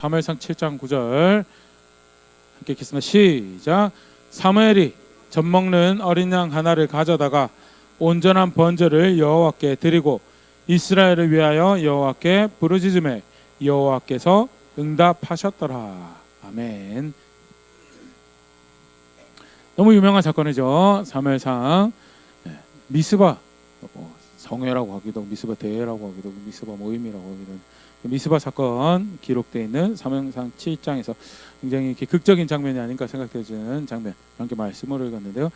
사무엘상 7장 9절 함께 읽겠습니다. 시작. 사무엘이 젖먹는 어린 양 하나를 가져다가 온전한 번제를 여호와께 드리고 이스라엘을 위하여 여호와께 부르짖음에 여호와께서 응답하셨더라. 아멘. 너무 유명한 사건이죠. 사무엘상. 미스바 성회라고 하기도 하고 미스바 대회라고 하기도 하고 미스바 모임이라고 하기도 하고 미스바 사건 기록되어 있는 사무엘상 7장에서 굉장히 이렇게 극적인 장면이 아닌가 생각되어지는 장면, 함께 말씀을 읽었는데요.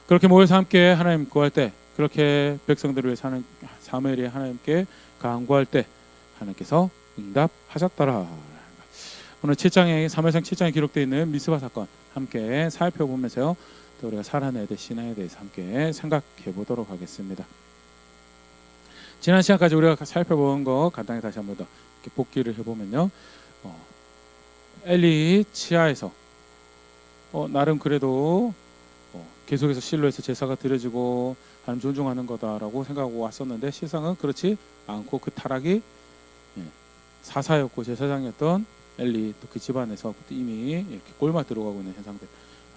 그렇게 모여서 함께 하나님 구할 때, 그렇게 백성들을 위해 사는 사무엘이 하나님께 간구할 때 하나님께서 응답하셨더라. 오늘 7장에 사무엘상 7장에 기록되어 있는 미스바 사건 함께 살펴보면서요, 또 우리가 살아내야 될 신앙에 대해서 함께 생각해 보도록 하겠습니다. 지난 시간까지 우리가 살펴본 거 간단히 다시 한번 더 이렇게 복기를 해보면요, 엘리 치하에서 나름 그래도 계속해서 실로에서 제사가 드려지고 하나님 존중하는 거다라고 생각하고 왔었는데 실상은 그렇지 않고 그 타락이 사사였고 제사장이었던 엘리 또 그 집안에서 이미 이렇게 꼴마 들어가고 있는 현상들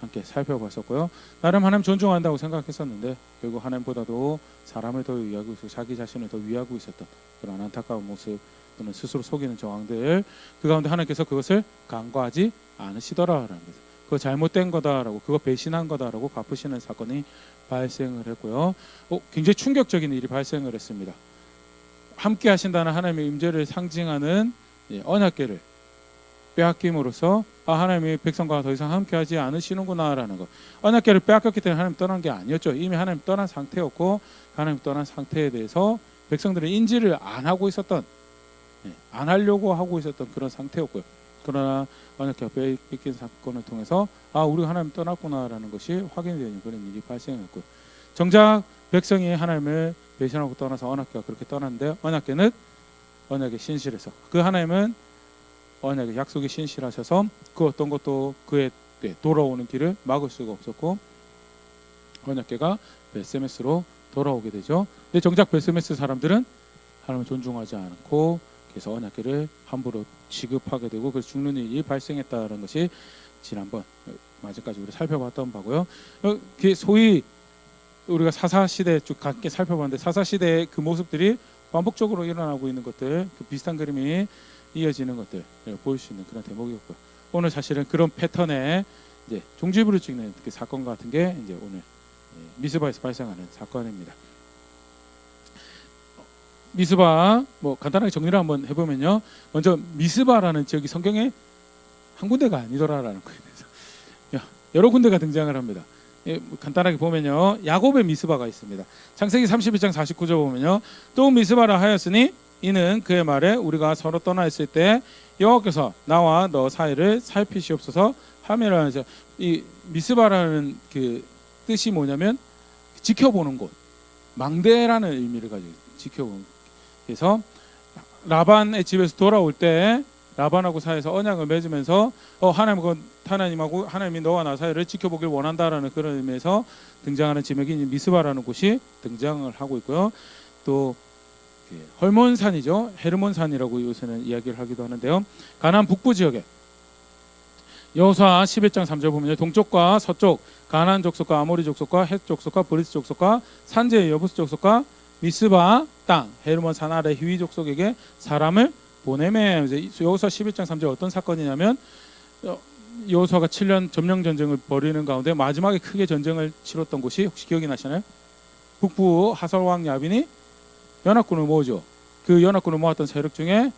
함께 살펴봤었고요. 나름 하나님 존중한다고 생각했었는데 결국 하나님보다도 사람을 더 위하고 있고 자기 자신을 더 위하고 있었던 그런 안타까운 모습 또는 스스로 속이는 저항들, 그 가운데 하나님께서 그것을 간과하지 않으시더라라는 거죠. 그거 잘못된 거다라고, 그거 배신한 거다라고 갚으시는 사건이 발생을 했고요. 굉장히 충격적인 일이 발생을 했습니다. 함께 하신다는 하나님의 임재를 상징하는 언약궤를 빼앗김으로써 하나님이 백성과 더 이상 함께하지 않으시는구나라는 것. 언약궤를 빼앗겼기 때문에 하나님 떠난 게 아니었죠. 이미 하나님 떠난 상태였고 하나님 떠난 상태에 대해서 백성들은 인지를 안 하고 있었던, 안 하려고 하고 있었던 그런 상태였고요. 그러나 언약궤가 뺏긴 사건을 통해서 우리가 하나님 떠났구나라는 것이 확인되는 그런 일이 발생했고요. 정작 백성이 하나님을 배신하고 떠나서 언약궤가 그렇게 떠났는데 언약궤는 언약의 신실해서 그 하나님은 언약의 약속이 신실하셔서 그 어떤 것도 그의 돌아오는 길을 막을 수가 없었고 언약궤가 벳세메스로 돌아오게 되죠. 근데 정작 벳세메스 사람들은 하나님을 존중하지 않고 그래서 언약궤를 함부로 취급하게 되고 그래서 죽는 일이 발생했다는 것이 지난번 마지막까지 우리 살펴봤던 바고요. 소위 우리가 사사시대 쭉 함께 살펴봤는데 사사시대의 그 모습들이 반복적으로 일어나고 있는 것들, 그 비슷한 그림이 이어지는 것들 보일 수 있는 그런 대목이었고요. 오늘 사실은 그런 패턴의 이제 종지부를 찍는 그 사건 같은 게 이제 오늘 미스바에서 발생하는 사건입니다. 미스바 간단하게 정리를 한번 해보면요. 먼저 미스바라는 지역이 성경에 한 군데가 아니더라라는 거에 대해서 여러 군데가 등장을 합니다. 간단하게 보면요, 야곱의 미스바가 있습니다. 창세기 31장 49절 보면요, 또 미스바라 하였으니 이는 그의 말에 우리가 서로 떠나 있을 때 여호와께서 나와 너 사이를 살피시옵소서 하매라 하죠. 이 미스바라는 그 뜻이 뭐냐면 지켜보는 곳, 망대라는 의미를 가지고 지켜보는. 그래서 라반의 집에서 돌아올 때 라반하고 사이에서 언약을 맺으면서 하나님하고 하나님이 너와 나 사이를 지켜보길 원한다라는 그런 의미에서 등장하는 지명이 미스바라는 곳이 등장을 하고 있고요. 또 헐몬산이죠. 헤르몬산이라고 요새는 이야기를 하기도 하는데요. 가나안 북부 지역에 여호수아 11장 3절 보면 동쪽과 서쪽 가나안 족속과 아모리 족속과 헷 족속과 브리스 족속과 산지의 여부스 족속과 미스바 땅 헤르몬산 아래 히위 족속에게 사람을 보내매. 여호수아 11장 3절 어떤 사건이냐면 여호수아가 7년 점령 전쟁을 벌이는 가운데 마지막에 크게 전쟁을 치렀던 곳이 혹시 기억이 나시나요? 북부 하설왕 야빈이 연합군을 모으죠. 그 연합군을 모았던 세력 중에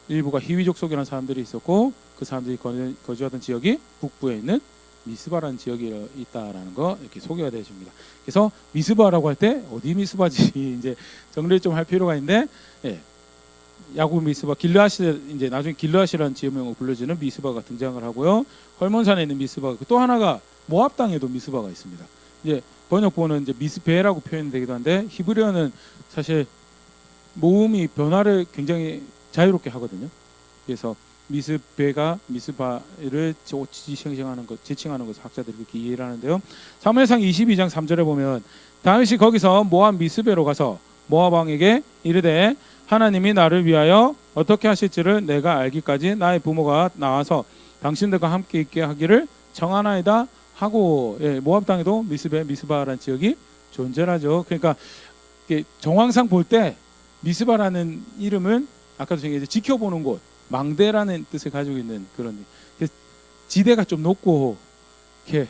일부가 히위 족속이라는 사람들이 있었고 그 사람들이 거주하던 지역이 북부에 있는 미스바라는 지역이 있다라는 거 이렇게 소개가 되어집니다. 그래서 미스바라고 할 때 어디 미스바지 이제 정리를 좀 할 필요가 있는데, 야곱 미스바 길르앗이 이제 나중에 길르앗이라는 지명으로 불려지는 미스바가 등장을 하고요. 헐몬산에 있는 미스바가 또 하나가 모압 땅에도 미스바가 있습니다. 이제 번역본은 이제 미스베라고 표현되기도 한데 히브리어는 사실 모음이 변화를 굉장히 자유롭게 하거든요. 그래서 미스베가 미스바를 지칭하는 것을 학자들이 그렇게 이해를 하는데요. 사무엘상 22장 3절에 보면 다윗이 거기서 모압 미스베로 가서 모압 왕에게 이르되 하나님이 나를 위하여 어떻게 하실지를 내가 알기까지 나의 부모가 나와서 당신들과 함께 있게 하기를 청하나이다 하고, 예, 모압 땅에도 미스바라는 지역이 존재하죠. 그러니까 정황상 볼 때 미스바라는 이름은 아까도 제가 이제 지켜보는 곳, 망대라는 뜻을 가지고 있는 그런 지대가 좀 높고 이렇게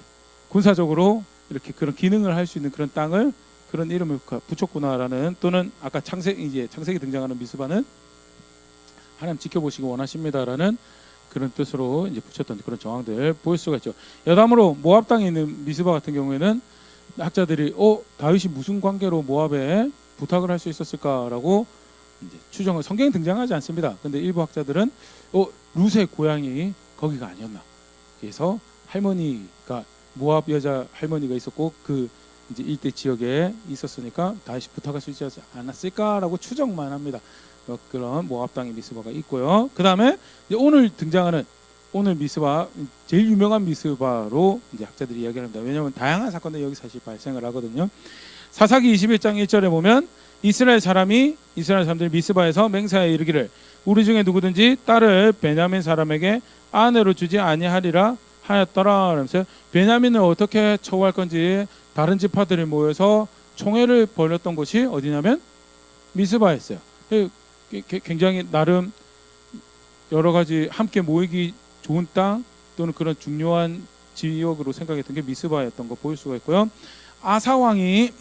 군사적으로 이렇게 그런 기능을 할 수 있는 그런 땅을 그런 이름을 붙였구나라는, 또는 아까 창세기 등장하는 미스바는 하나님 지켜보시기 원하십니다라는 그런 뜻으로 이제 붙였던 그런 정황들 보일 수가 있죠. 여담으로 모압 땅에 있는 미스바 같은 경우에는 학자들이 다윗이 무슨 관계로 모압에 부탁을 할 수 있었을까라고 이제 추정을, 성경에 등장하지 않습니다. 근데 일부 학자들은 룻의 고향이 거기가 아니었나. 그래서 할머니가 모압 여자 할머니가 있었고 그 이제 일대 지역에 있었으니까 다시 부탁할 수 있지 않았을까라고 추정만 합니다. 그런 모압 땅의 미스바가 있고요. 그 다음에 오늘 등장하는 오늘 미스바, 제일 유명한 미스바로 이제 학자들이 이야기합니다. 왜냐하면 다양한 사건들이 여기 사실 발생을 하거든요. 사사기 21장 1절에 보면 이스라엘 사람들이 미스바에서 맹세하여 이르기를 우리 중에 누구든지 딸을 베냐민 사람에게 아내로 주지 아니하리라 하였더라. 그러면서 베냐민을 어떻게 처우할 건지 다른 지파들이 모여서 총회를 벌였던 곳이 어디냐면 미스바였어요. 굉장히 나름 여러 가지 함께 모이기 좋은 땅 또는 그런 중요한 지역으로 생각했던 게 미스바였던 거 보일 수가 있고요. 아사 왕이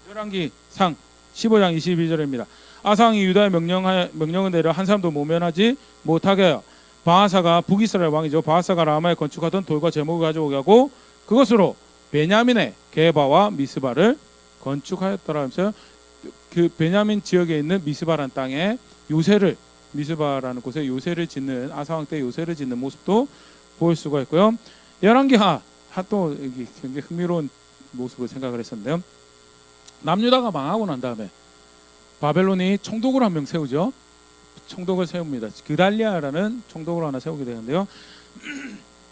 열왕기상 15장 22절입니다. 아사 왕이 유다의 명령을 내려 한 사람도 모면하지 못하게 하여 바하사가, 북이스라엘 왕이죠, 바하사가 라마에 건축하던 돌과 제목을 가져오게 하고 그것으로 베냐민의 게바와 미스바를 건축하였더라 하면서 그 베냐민 지역에 있는 미스바라는 땅에 요새를, 미스바라는 곳에 요새를 짓는, 아사왕 때 요새를 짓는 모습도 보일 수가 있고요. 열왕기하 또 굉장히 흥미로운 모습을 생각을 했었는데요. 남유다가 망하고 난 다음에 바벨론이 총독을 한 명 세우죠. 총독을 세웁니다. 그달리아라는 총독을 하나 세우게 되는데요.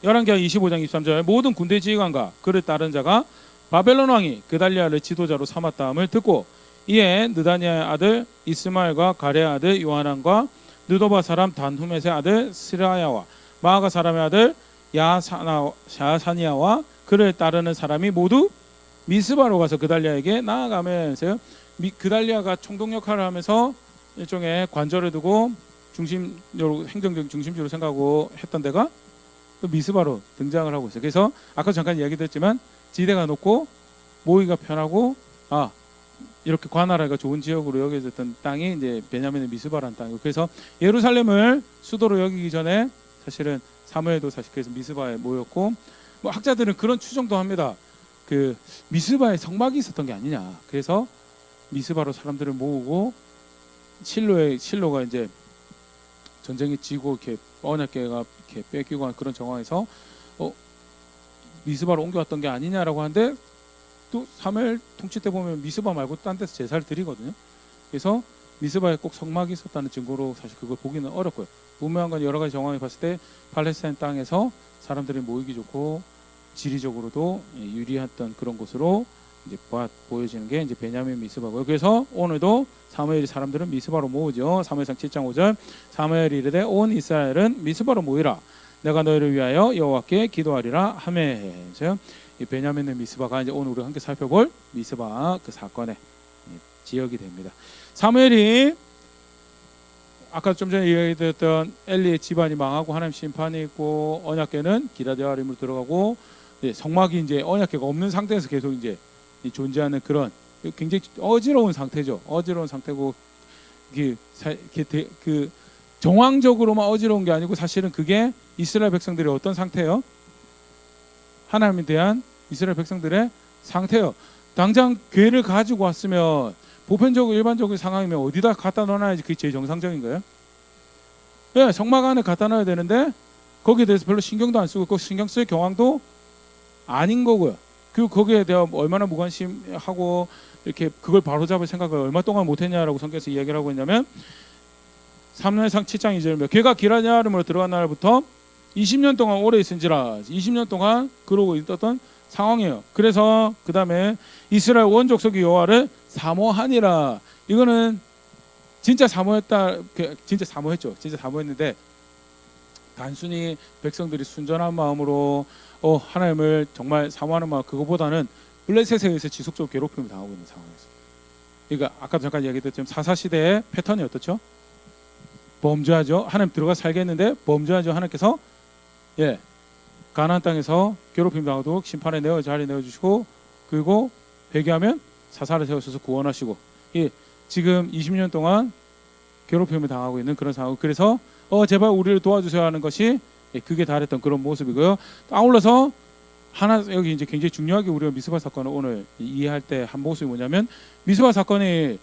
열왕기하 25장 23절 모든 군대 지휘관과 그를 따른 자가 바벨론 왕이 그달리아를 지도자로 삼았다함을 듣고 이에 느다니아의 아들 이스마엘과 가레의 아들 요하난과 느도바 사람 단후멧의 아들 스라야와 마아가 사람의 아들 야사니아와 그를 따르는 사람이 모두 미스바로 가서 그달리아에게 나아가면서, 그달리아가 총독 역할을 하면서 일종의 관절을 두고 중심적으로, 행정적 중심지로 생각하고 했던 데가 또 미스바로 등장을 하고 있어요. 그래서 아까 잠깐 이야기드렸지만 지대가 높고 모이기가 편하고 이렇게 관할하기가 좋은 지역으로 여겨졌던 땅이 이제 베냐민의 미스바라는 땅이고, 그래서 예루살렘을 수도로 여기기 전에 사실은 사무엘도 사실 그래서 미스바에 모였고, 뭐 학자들은 그런 추정도 합니다. 그 미스바에 성막이 있었던 게 아니냐. 그래서 미스바로 사람들을 모으고 실로가 이제 전쟁이 지고 이렇게 언약궤가 이렇게 뺏기고 한 그런 정황에서 미스바로 옮겨왔던 게 아니냐라고 하는데, 또 사무엘 통치 때 보면 미스바 말고 딴 데서 제사를 드리거든요. 그래서 미스바에 꼭 성막이 있었다는 증거로 사실 그걸 보기는 어렵고요. 분명한 건 여러 가지 정황을 봤을 때 팔레스타인 땅에서 사람들이 모이기 좋고 지리적으로도 유리했던 그런 곳으로 이제 보여지는 게 이제 베냐민 미스바고요. 그래서 오늘도 사무엘이 사람들은 미스바로 모으죠. 사무엘상 7장 5절 사무엘이 이르되 온 이스라엘은 미스바로 모이라 내가 너희를 위하여 여호와께 기도하리라 하매. 이 베냐민의 미스바가 이제 오늘 우리가 함께 살펴볼 미스바 그 사건의 지역이 됩니다. 사무엘이 아까 좀 전에 이야기했던 엘리의 집안이 망하고 하나님 심판이 있고 언약궤는 기럇여리므로 들어가고 성막이 이제 언약궤가 없는 상태에서 계속 이제 존재하는 그런 굉장히 어지러운 상태죠. 어지러운 상태고 그 정황적으로만 어지러운 게 아니고 사실은 그게 이스라엘 백성들의 어떤 상태예요? 하나님에 대한 이스라엘 백성들의 상태예요. 당장 궤를 가지고 왔으면 보편적으로 일반적인 상황이면 어디다 갖다 넣어놔야지 그게 제일 정상적인 거예요. 네, 성막 안에 갖다 놔야 되는데 거기에 대해서 별로 신경도 안 쓰고 그 신경 쓸 경황도 아닌 거고요. 그리고 거기에 대해 얼마나 무관심하고 이렇게 그걸 바로잡을 생각을 얼마 동안 못했냐라고 성경에서 이야기를 하고 있냐면 사무엘상 7장 2절에 궤가 기럇여리므로 들어간 날부터 20년 동안 오래 있은지라 20년 동안 그러고 있었던 상황이에요. 그래서 그 다음에 이스라엘 온 족속이 여호와를 사모하니라. 이거는 진짜 사모했다. 진짜 사모했죠. 진짜 사모했는데 단순히 백성들이 순전한 마음으로 하나님을 정말 사모하는 마음, 그거보다는 블레셋에 의해서 지속적으로 괴롭힘을 당하고 있는 상황이었어요. 그러니까 아까 잠깐 이야기했던 사사 시대의 패턴이 어떻죠? 범죄하죠. 하나님 들어가 살겠는데 범죄하죠. 하나님께서 가나안 땅에서 괴롭힘 당하도록 심판에 자리 내어주시고, 그리고 회개하면 사사를 세우셔서 구원하시고, 지금 20년 동안 괴롭힘을 당하고 있는 그런 상황. 그래서 제발 우리를 도와주셔야 하는 것이 그게 달했던 그런 모습이고요. 아울러서 하나 여기 이제 굉장히 중요하게 우리가 미스바 사건을 오늘 이해할 때 한 모습이 뭐냐면, 미스바 사건이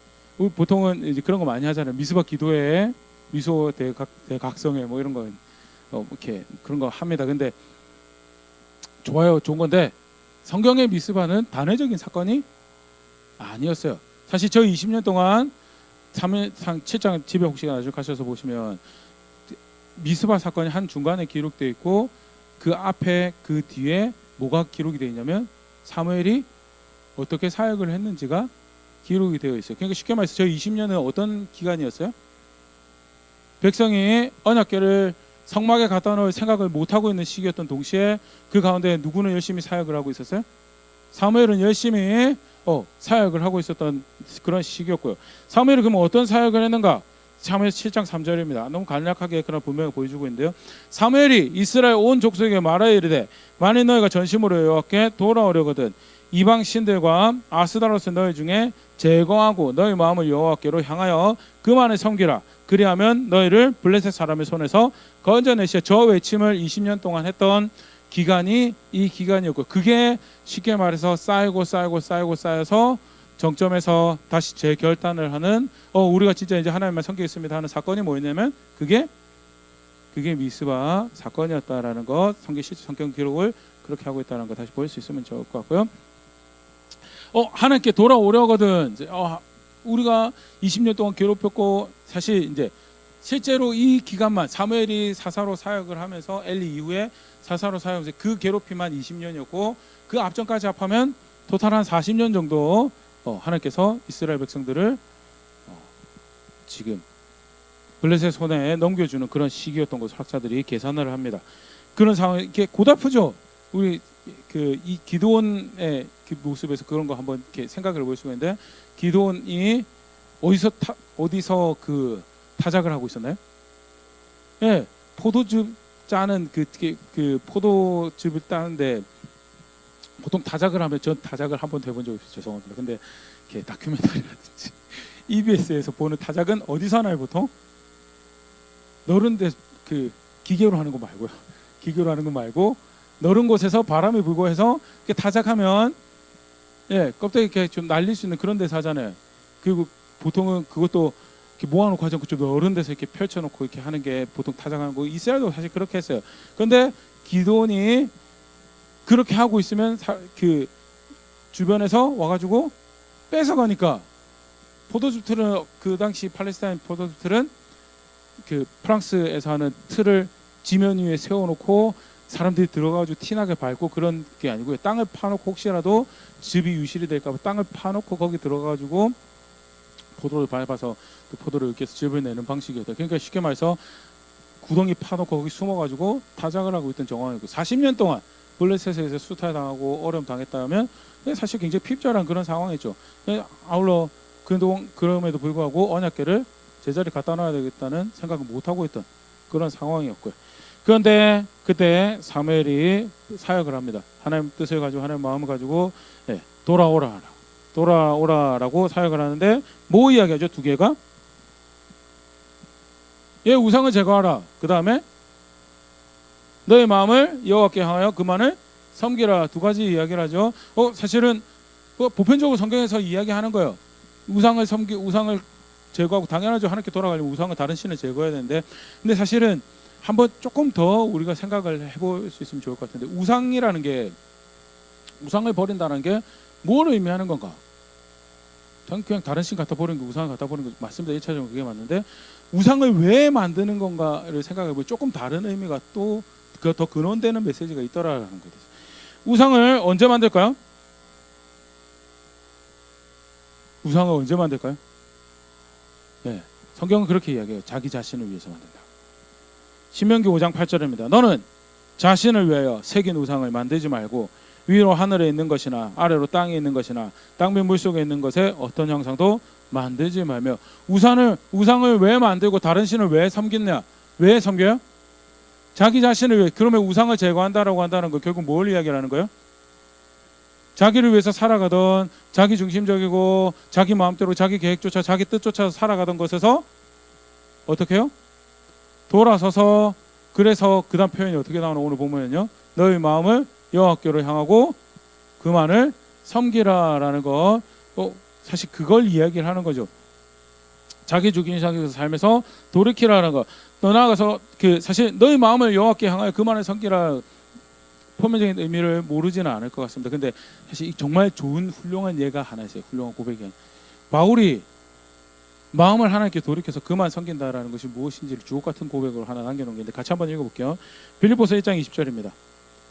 보통은 이제 그런 거 많이 하잖아요. 미스바 기도회, 미소 대각성회 뭐 이런 거 이렇게 그런 거 합니다. 근데 좋아요, 좋은 건데 성경의 미스바는 단회적인 사건이 아니었어요. 사실 저희 20년 동안 7장 집에 혹시 나중에 가셔서 보시면 미스바 사건이 한 중간에 기록되어 있고, 그 앞에 그 뒤에 뭐가 기록이 되어 있냐면 사무엘이 어떻게 사역을 했는지가 기록이 되어 있어요. 그러니까 쉽게 말해서 저희 20년은 어떤 기간이었어요? 백성이 언약궤를 성막에 갖다 놓을 생각을 못하고 있는 시기였던 동시에 그 가운데 누구는 열심히 사역을 하고 있었어요? 사무엘은 열심히 사역을 하고 있었던 그런 시기였고요. 사무엘이 그러면 어떤 사역을 했는가? 사무엘 7장 3절입니다. 너무 간략하게 그런 분명히 보여주고 있는데요. 사무엘이 이스라엘 온 족속에게 말하여 이르되, 만일 너희가 전심으로 여호와께 돌아오려거든 이방 신들과 아스다로스 너희 중에 제거하고 너희 마음을 여호와께로 향하여 그만을 섬기라. 그리하면 너희를 블레셋 사람의 손에서 건져내시어. 저 외침을 20년 동안 했던 기간이 이 기간이었고, 그게 쉽게 말해서 쌓여서 정점에서 다시 재결단을 하는 우리가 진짜 이제 하나님만 섬기겠습니다 하는 사건이 뭐였냐면 그게 미스바 사건이었다라는 것, 성경 기록을 그렇게 하고 있다는 거 다시 볼 수 있으면 좋을 것 같고요. 하나님께 돌아오려거든 우리가 20년 동안 괴롭혔고, 사실 이제 실제로 이 기간만 사무엘이 사사로 사역을 하면서 엘리 이후에 사사로 사역하면서 그 괴롭힘만 20년이었고, 그 앞전까지 합하면 토탈 한 40년 정도 하나님께서 이스라엘 백성들을 지금 블레셋 손에 넘겨주는 그런 시기였던 것을 학자들이 계산을 합니다. 그런 상황이 이렇게 고달프죠. 우리 이 기드온의 그 모습에서 그런 거 한번 이렇게 생각을 해볼 수가 있는데, 기드온이 어디서 그 타작을 하고 있었나요? 포도즙 짜는 그 포도즙을 따는데 보통 타작을 하면, 전 타작을 한 번도 해본 적이 없어요. 죄송합니다. 근데 이렇게 다큐멘터리라든지 EBS에서 보는 타작은 어디서 하나요? 보통 너른데 그 기계로 하는 거 말고 너른 곳에서 바람이 불고 해서 이렇게 타작하면 껍데기 이렇게 좀 날릴 수 있는 그런 데서 하잖아요. 그리고 보통은 그것도 이렇게 모아놓고 하지 않고 좀 너른 데서 이렇게 펼쳐놓고 이렇게 하는 게 보통 타작하는 거. 이스라엘도 사실 그렇게 했어요. 그런데 기드온이 그렇게 하고 있으면 그 주변에서 와가지고 뺏어가니까, 포도즙 틀은 그 당시 팔레스타인 포도즙 틀은 그 프랑스에서 하는 틀을 지면 위에 세워놓고 사람들이 들어가가지고 티나게 밟고 그런 게 아니고요. 땅을 파놓고 혹시라도 즙이 유실이 될까봐 땅을 파놓고 거기 들어가가지고 포도를 밟아서 그 포도를 이렇게 즙을 내는 방식이었다. 그러니까 쉽게 말해서 구덩이 파놓고 거기 숨어가지고 타작을 하고 있던 정황이고, 40년 동안 블레셋에서 수탈당하고 어려움 당했다면 사실 굉장히 핍절한 그런 상황이죠. 아울러 그럼에도 불구하고 언약궤를 제자리 갖다 놔야 되겠다는 생각을 못 하고 있던 그런 상황이었고요. 그런데 그때 사무엘이 사역을 합니다. 하나님 뜻을 가지고 하나님 마음을 가지고 돌아오라라고 사역을 하는데, 뭐 이야기하죠? 두 개가 우상을 제거하라. 그 다음에 너의 마음을 여호와께 향하여 그만을 섬기라. 두 가지 이야기를 하죠. 사실은 보편적으로 성경에서 이야기하는 거예요. 우상을 제거하고, 당연하죠. 하나님께 돌아가려면 우상을 다른 신을 제거해야 되는데, 근데 사실은 한번 조금 더 우리가 생각을 해볼 수 있으면 좋을 것 같은데, 우상을 버린다는 게 뭘 의미하는 건가? 그냥 다른 신 갖다 버리는 거, 우상을 갖다 버리는 거 맞습니다. 1차적으로 그게 맞는데, 우상을 왜 만드는 건가를 생각해보면 조금 다른 의미가 또 더 근원되는 메시지가 있더라라는 거죠. 우상을 언제 만들까요? 우상을 언제 만들까요? 네, 성경은 그렇게 이야기해요. 자기 자신을 위해서 만든다. 신명기 5장 8절입니다. 너는 자신을 위하여 새긴 우상을 만들지 말고 위로 하늘에 있는 것이나 아래로 땅에 있는 것이나 땅 및 물속에 있는 것에 어떤 형상도 만들지 말며. 우상을 왜 만들고 다른 신을 왜 섬기느냐? 왜 섬겨요? 자기 자신을 위해. 그러면 우상을 제거한다라고 한다는 거 결국 뭘 이야기하는 거예요? 자기를 위해서 살아가던, 자기 중심적이고 자기 마음대로 자기 계획조차 자기 뜻조차 살아가던 것에서 어떻게 해요? 돌아서서. 그래서 그 다음 표현이 어떻게 나오나 오늘 보면요, 너희 마음을 여호와께로 향하고 그만을 섬기라라는 거. 사실 그걸 이야기를 하는 거죠. 자기 중심적인 삶에서 돌이키라는 거. 더 나아가서 사실 너희 마음을 여호와께 향하여 그만을 섬기라, 표면적인 의미를 모르지는 않을 것 같습니다. 근데 사실 정말 좋은 훌륭한 예가 하나 있어요. 훌륭한 고백이. 바울이 마음을 하나님께 돌이켜서 그만 섬긴다라는 것이 무엇인지를 주옥 같은 고백으로 하나 남겨놓은 게 있는데 같이 한번 읽어볼게요. 빌립보서 1장 20절입니다.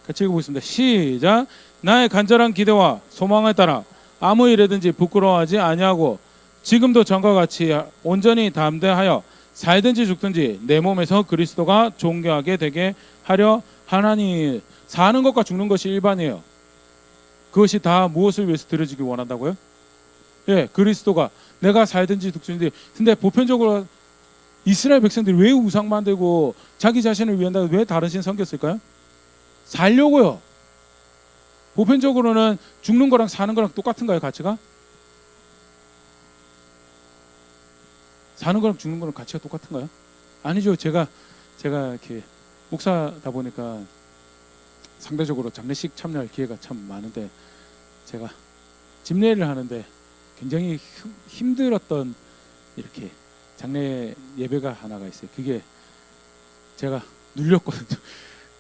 같이 읽어보겠습니다. 시작. 나의 간절한 기대와 소망에 따라 아무 일에든지 부끄러워하지 아니하고 지금도 전과 같이 온전히 담대하여 살든지 죽든지 내 몸에서 그리스도가 존귀하게 되게 하려 하나니. 사는 것과 죽는 것이 일반이에요. 그것이 다 무엇을 위해서 드려지길 원한다고요? 예, 그리스도가. 내가 살든지 죽든지. 근데 보편적으로 이스라엘 백성들이 왜 우상 만들고 자기 자신을 위한다고 왜 다른 신 섬겼을까요? 살려고요. 보편적으로는 죽는 거랑 사는 거랑 똑같은가요, 가치가? 사는 거랑 죽는 거랑 가치가 똑같은가요? 아니죠. 제가 이렇게 목사다 보니까 상대적으로 장례식 참여할 기회가 참 많은데, 제가 집례를 하는데 굉장히 힘들었던 이렇게 장례 예배가 하나가 있어요. 그게 제가 눌렸거든요.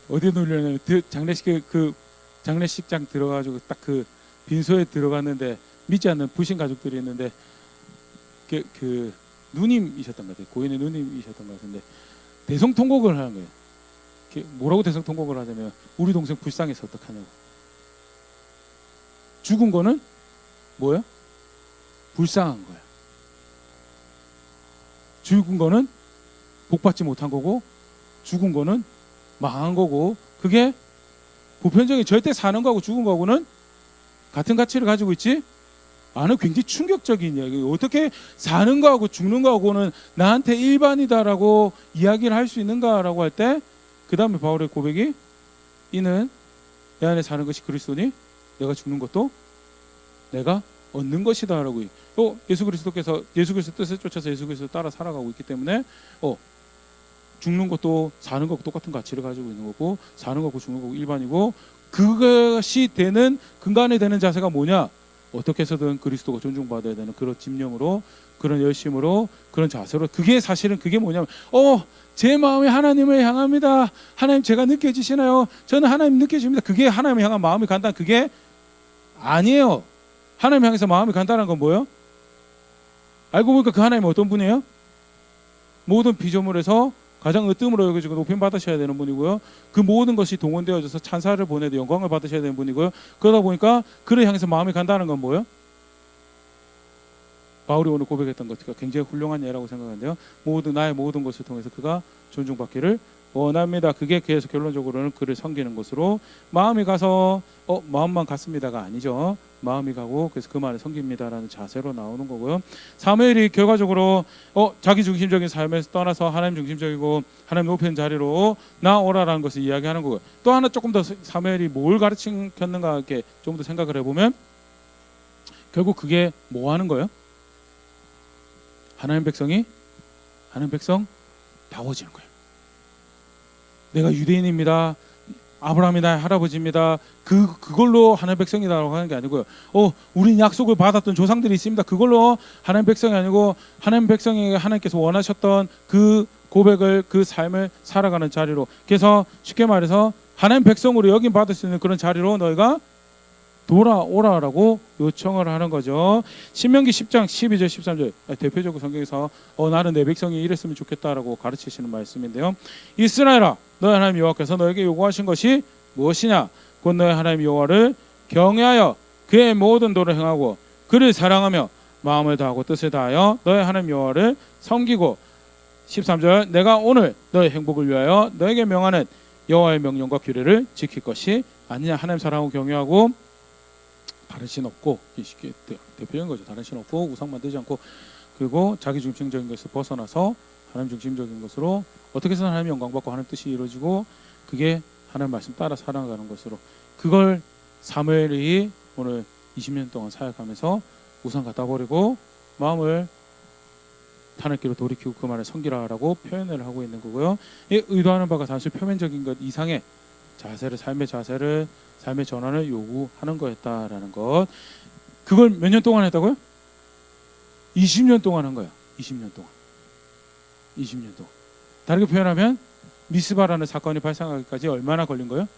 어디에 눌렸냐면 장례식장 들어가지고 딱 그 빈소에 들어갔는데 믿지 않는 불신 가족들이 있는데 그 누님이셨던 것 같아요. 고인의 누님이셨던 것 같은데 대성통곡을 하는 거예요. 뭐라고 대성통곡을 하냐면 우리 동생 불쌍해서 어떡하냐고. 죽은 거는 뭐예요? 불쌍한 거야. 죽은 거는 복받지 못한 거고 죽은 거는 망한 거고, 그게 보편적인 절대 사는 거하고 죽은 거하고는 같은 가치를 가지고 있지 않은 굉장히 충격적인 이야기. 어떻게 사는 거하고 죽는 거하고는 나한테 일반이다라고 이야기를 할 수 있는가라고 할 때, 그 다음에 바울의 고백이 이는 내 안에 사는 것이 그리스도니 내가 죽는 것도 내가 얻는 것이다라고. 예수 그리스도께서 예수 그리스도 뜻을 쫓아서 예수 그리스도 따라 살아가고 있기 때문에 죽는 것도 사는 것과 똑같은 가치를 가지고 있는 거고, 사는 것과 죽는 거고 일반이고, 그것이 되는 근간이 되는 자세가 뭐냐? 어떻게 해서든 그리스도가 존중받아야 되는 그런 집념으로, 그런 열심으로, 그런 자세로. 그게 사실은 그게 뭐냐면 제 마음이 하나님을 향합니다. 하나님 제가 느껴지시나요? 저는 하나님 느껴집니다. 그게 하나님을 향한 마음이 간다. 그게 아니에요. 하나님 향해서 마음이 간다는 건 뭐예요? 알고 보니까 그 하나님은 어떤 분이에요? 모든 피조물에서 가장 으뜸으로 여겨지고 높임 받으셔야 되는 분이고요. 그 모든 것이 동원되어져서 찬사를 보내도 영광을 받으셔야 되는 분이고요. 그러다 보니까 그를 향해서 마음이 간다는 건 뭐예요? 바울이 오늘 고백했던 것과 굉장히 훌륭한 예라고 생각하는데요. 나의 모든 것을 통해서 그가 존중받기를 원합니다. 그게 계속 결론적으로는 그를 섬기는 것으로 마음이 가서 마음만 갔습니다가 아니죠. 마음이 가고 그래서 그만을 섬깁니다라는 자세로 나오는 거고요. 사무엘이 결과적으로 자기 중심적인 삶에서 떠나서 하나님 중심적이고 하나님 높은 자리로 나오라라는 것을 이야기하는 거고요. 또 하나 조금 더 사무엘이 뭘 가르쳤는가 이렇게 좀 더 생각을 해보면 결국 그게 뭐 하는 거예요? 하나님 백성 다워지는 거예요. 내가 유대인입니다. 아브라함이 나의 할아버지입니다. 그걸로 하나님 백성이라고 하는 게 아니고요. 우린 약속을 받았던 조상들이 있습니다. 그걸로 하나님 백성이 아니고 하나님 백성에게 하나님께서 원하셨던 그 고백을, 그 삶을 살아가는 자리로. 그래서 쉽게 말해서 하나님 백성으로 여김 받을 수 있는 그런 자리로 너희가 돌아오라라고 요청을 하는 거죠. 신명기 10장 12절 13절 대표적으로 성경에서 나는 내 백성이 이랬으면 좋겠다라고 가르치시는 말씀인데요. 이스라엘아, 너희 하나님 여호와께서 너에게 요구하신 것이 무엇이냐? 곧 너희 하나님 여호와를 경외하여 그의 모든 도를 행하고 그를 사랑하며 마음을 다하고 뜻을 다하여 너의 하나님 여호와를 섬기고 13절 내가 오늘 너의 행복을 위하여 너에게 명하는 여호와의 명령과 규례를 지킬 것이 아니냐. 하나님 사랑하고 경외하고 다른 신 없고 이게 대표적인 거죠. 다른 신 없고 우상 만들지 않고 그리고 자기 중심적인 것을 벗어나서 하나님 중심적인 것으로 어떻게 해서 하나님 영광 받고 하나님 뜻이 이루어지고 그게 하나님 말씀 따라 살아가는 것으로 그걸 사무엘이 오늘 20년 동안 사역하면서 우상 갖다 버리고 마음을 하나님께로 돌이키고 그 말을 섬기라라고 표현을 하고 있는 거고요. 이 의도하는 바가 단순히 표면적인 것 이상의 자세를 삶의 전환을 요구하는 거였다라는 것. 그걸 몇 년 동안 했다고요? 20년 동안 한 거야. 20년 동안. 다르게 표현하면 미스바라는 사건이 발생하기까지 얼마나 걸린 거예요?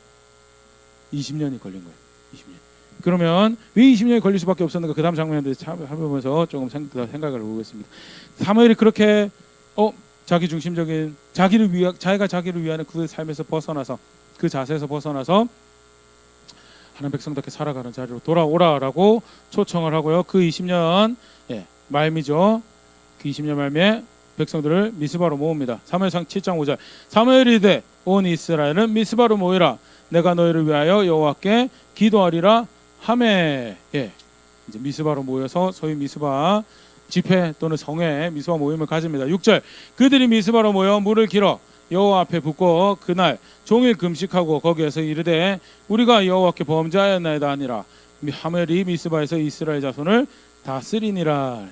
20년이 걸린 거예요. 20년. 그러면 왜 20년이 걸릴 수밖에 없었는가? 그 다음 장면에 살펴보면서 조금 생각을 해보겠습니다. 사무엘이 그렇게 자기 중심적인 자기가 자기를 위하는 그 삶에서 벗어나서 그 자세에서 벗어나서 하나님 백성답게 살아가는 자리로 돌아오라라고 초청을 하고요. 그 20년 말미죠. 그 20년 말미에 백성들을 미스바로 모읍니다. 사무엘상 7장 5절 사무엘이 이르되 온 이스라엘은 미스바로 모이라 내가 너희를 위하여 여호와께 기도하리라 하매. 이제 미스바로 모여서 소위 미스바 집회 또는 성회 미스바 모임을 가집니다. 6절 그들이 미스바로 모여 물을 길어 여호와 앞에 붓고 그날 종일 금식하고 거기에서 이르되 우리가 여호와께 범죄하였나이다 하니라. 사무엘이 미스바에서 이스라엘 자손을 다스리니라.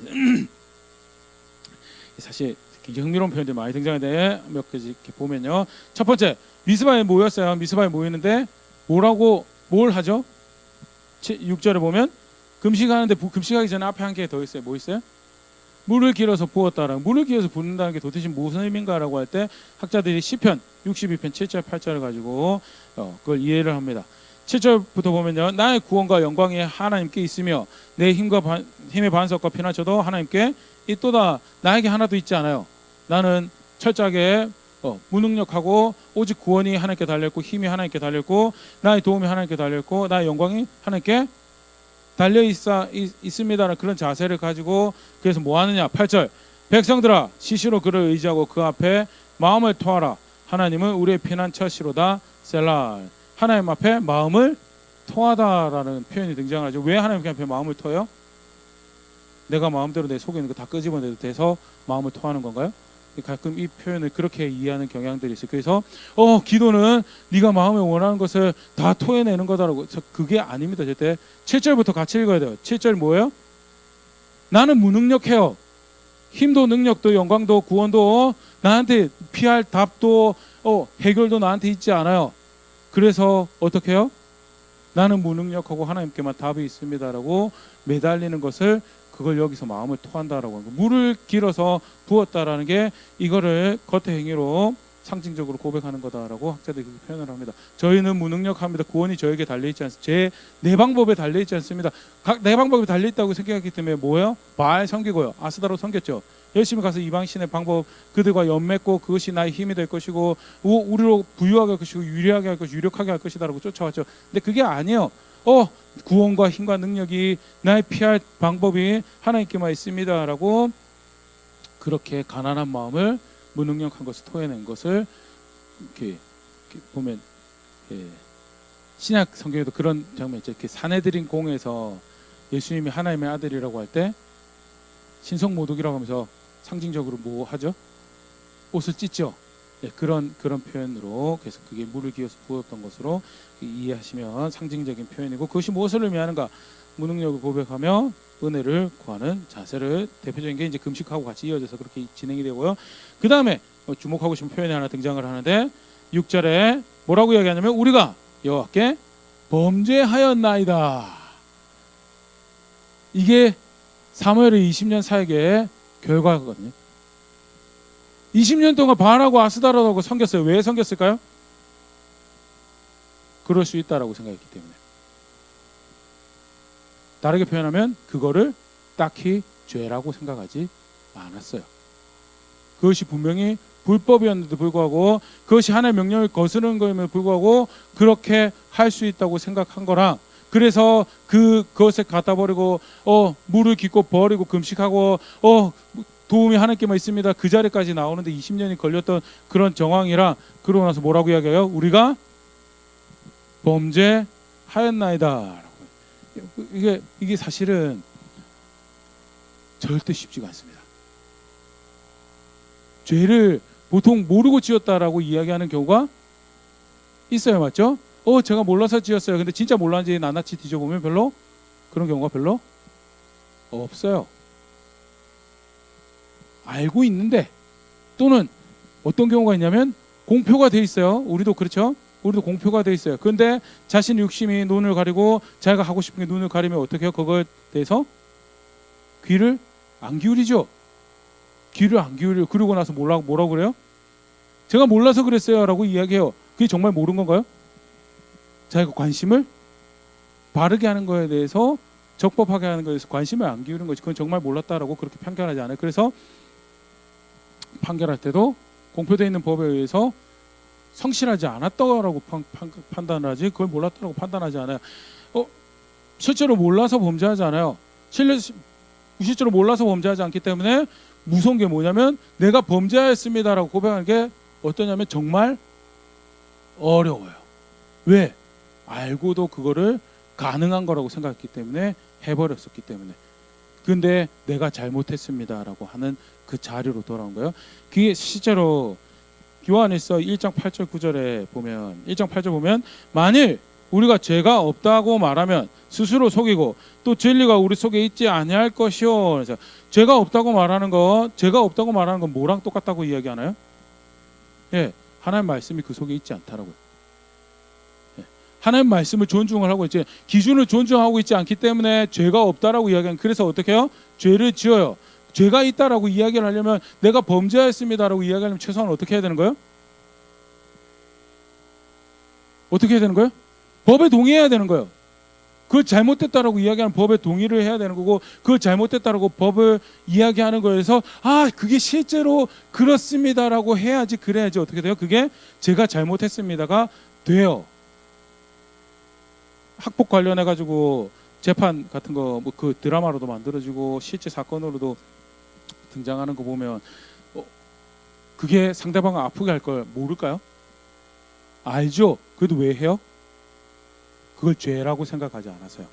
사실 흥미로운 표현들이 많이 등장하는데 몇 가지 이렇게 보면요. 첫 번째 미스바에 모였어요. 미스바에 모이는데 뭘 하죠? 6절에 보면 금식하는데 금식하기 전에 앞에 한 개 더 있어요. 뭐 있어요? 물을 길어서 부었다라는. 물을 길어서 붓는다는 게 도대체 무슨 의미인가라고 할 때 학자들이 시편 62편 7절 8절을 가지고 그걸 이해를 합니다. 7절부터 보면요. 나의 구원과 영광이 하나님께 있으며 내 힘의 반석과 피난처도 하나님께 있도다. 나에게 하나도 있지 않아요. 나는 철저하게 무능력하고 오직 구원이 하나님께 달려있고 힘이 하나님께 달려있고 나의 도움이 하나님께 달려있고 나의 영광이 하나님께 달려있습니다라는 그런 자세를 가지고 그래서 뭐 하느냐. 8절 백성들아 시시로 그를 의지하고 그 앞에 마음을 토하라. 하나님은 우리의 피난처시로다. 셀라. 하나님 앞에 마음을 토하다라는 표현이 등장하죠. 왜 하나님 앞에 마음을 토해요? 내가 마음대로 내 속에 있는 거 다 끄집어내도 돼서 마음을 토하는 건가요? 가끔 이 표현을 그렇게 이해하는 경향들이 있어요. 그래서 기도는 네가 마음에 원하는 것을 다 토해내는 거다라고. 그게 아닙니다. 절대. 7절부터 같이 읽어야 돼요. 7절 뭐예요? 나는 무능력해요. 힘도 능력도 영광도 구원도 나한테 피할 답도 해결도 나한테 있지 않아요. 그래서 어떻게 해요? 나는 무능력하고 하나님께만 답이 있습니다라고 매달리는 것을 그걸 여기서 마음을 토한다라고 하는 거. 물을 길어서 부었다라는 게 이거를 겉의 행위로 상징적으로 고백하는 거다라고 학자들이 그렇게 표현을 합니다. 저희는 무능력합니다. 구원이 저에게 달려있지 않습니다. 내 방법에 달려있지 않습니다. 내 방법에 달려있다고 생각했기 때문에 뭐예요? 바알 섬기고요. 아스다로 섬겼죠. 열심히 가서 이방신의 방법 그들과 연맺고 그것이 나의 힘이 될 것이고 우리로 부유하게 할 것이고 유리하게 할 것이고 유력하게 할 것이다라고 쫓아왔죠. 근데 그게 아니에요. 구원과 힘과 능력이 나의 피할 방법이 하나님께만 있습니다라고 그렇게 가난한 마음을 무능력한 것을 토해낸 것을 이렇게 보면 신약 성경에도 그런 장면 있죠. 이렇게 사내들인 공에서 예수님이 하나님의 아들이라고 할 때 신성모독이라고 하면서 상징적으로 뭐 하죠? 옷을 찢죠. 그런 표현으로 그래서 그게 물을 기어서 부었던 것으로 이해하시면 상징적인 표현이고 그것이 무엇을 의미하는가? 무능력을 고백하며 은혜를 구하는 자세를 대표적인 게 이제 금식하고 같이 이어져서 그렇게 진행이 되고요. 그 다음에 주목하고 싶은 표현이 하나 등장을 하는데 6절에 뭐라고 이야기하냐면 우리가 여호와께 범죄하였나이다. 이게 사무엘의 20년 사역의 결과거든요. 20년 동안 바알하고 아스다라고 섬겼어요. 왜 섬겼을까요? 그럴 수 있다라고 생각했기 때문에. 다르게 표현하면 그거를 딱히 죄라고 생각하지 않았어요. 그것이 분명히 불법이었는데도 불구하고 그것이 하나님의 명령을 거스르는 거임에도 불구하고 그렇게 할 수 있다고 생각한 거랑 그래서 그것을 갖다 버리고 물을 깃고 버리고 금식하고 도움이 하나님께만 있습니다. 그 자리까지 나오는데 20년이 걸렸던 그런 정황이라 그러고 나서 뭐라고 이야기해요? 우리가 범죄하였나이다. 이게 사실은 절대 쉽지가 않습니다. 죄를 보통 모르고 지었다라고 이야기하는 경우가 있어요, 맞죠? 제가 몰라서 지었어요. 근데 진짜 몰랐는지 낱낱이 뒤져보면 별로 그런 경우가 별로 없어요. 알고 있는데 또는 어떤 경우가 있냐면 공표가 돼 있어요. 우리도 그렇죠? 우리도 공표가 돼 있어요. 그런데 자신의 욕심이 눈을 가리고 자기가 하고 싶은 게 눈을 가리면 어떻게 해요? 그거에 대해서 귀를 안 기울이죠. 귀를 안 기울여. 그러고 나서 뭐라고 그래요? 제가 몰라서 그랬어요 라고 이야기해요. 그게 정말 모르는 건가요? 자기가 관심을 바르게 하는 거에 대해서 적법하게 하는 거에 대해서 관심을 안 기울이는 것이 그건 정말 몰랐다라고 그렇게 판결하지 않아요. 그래서 판결할 때도 공표되어 있는 법에 의해서 성실하지 않았다라고 판단을 하지 그걸 몰랐다라고 판단하지 않아요. 실제로 몰라서 범죄하지 않아요. 실제로 몰라서 범죄하지 않기 때문에 무서운 게 뭐냐면 내가 범죄하였습니다라고 고백하는 게 어떠냐면 정말 어려워요. 왜? 알고도 그거를 가능한 거라고 생각했기 때문에 해버렸었기 때문에. 근데 내가 잘못했습니다라고 하는 그 자리로 돌아온 거예요. 그게 실제로 요한일서 1장 8절 9절에 보면 1장 8절 보면 만일 우리가 죄가 없다고 말하면 스스로 속이고 또 진리가 우리 속에 있지 아니할 것이요. 그래서 죄가 없다고 말하는 건 뭐랑 똑같다고 이야기하나요? 예, 하나님 말씀이 그 속에 있지 않다라고요. 예, 하나님 말씀을 존중을 하고 있지 기준을 존중하고 있지 않기 때문에 죄가 없다라고 이야기하는. 그래서 어떻게 해요? 죄를 지어요. 죄가 있다라고 이야기를 하려면 내가 범죄했습니다라고 이야기하려면 최소한 어떻게 해야 되는 거예요? 어떻게 해야 되는 거예요? 법에 동의해야 되는 거예요. 그걸 잘못됐다라고 이야기하는 법에 동의를 해야 되는 거고 그걸 잘못됐다라고 법을 이야기하는 거에서 그게 실제로 그렇습니다라고 해야지 그래야지 어떻게 돼요? 그게 제가 잘못했습니다가 돼요. 학폭 관련해 가지고 재판 같은 거 뭐 그 드라마로도 만들어지고 실제 사건으로도 등장하는 거 보면 그게 상대방을 아프게 할 걸 모를까요? 알죠. 그래도 왜 해요? 그걸 죄라고 생각하지 않아서요.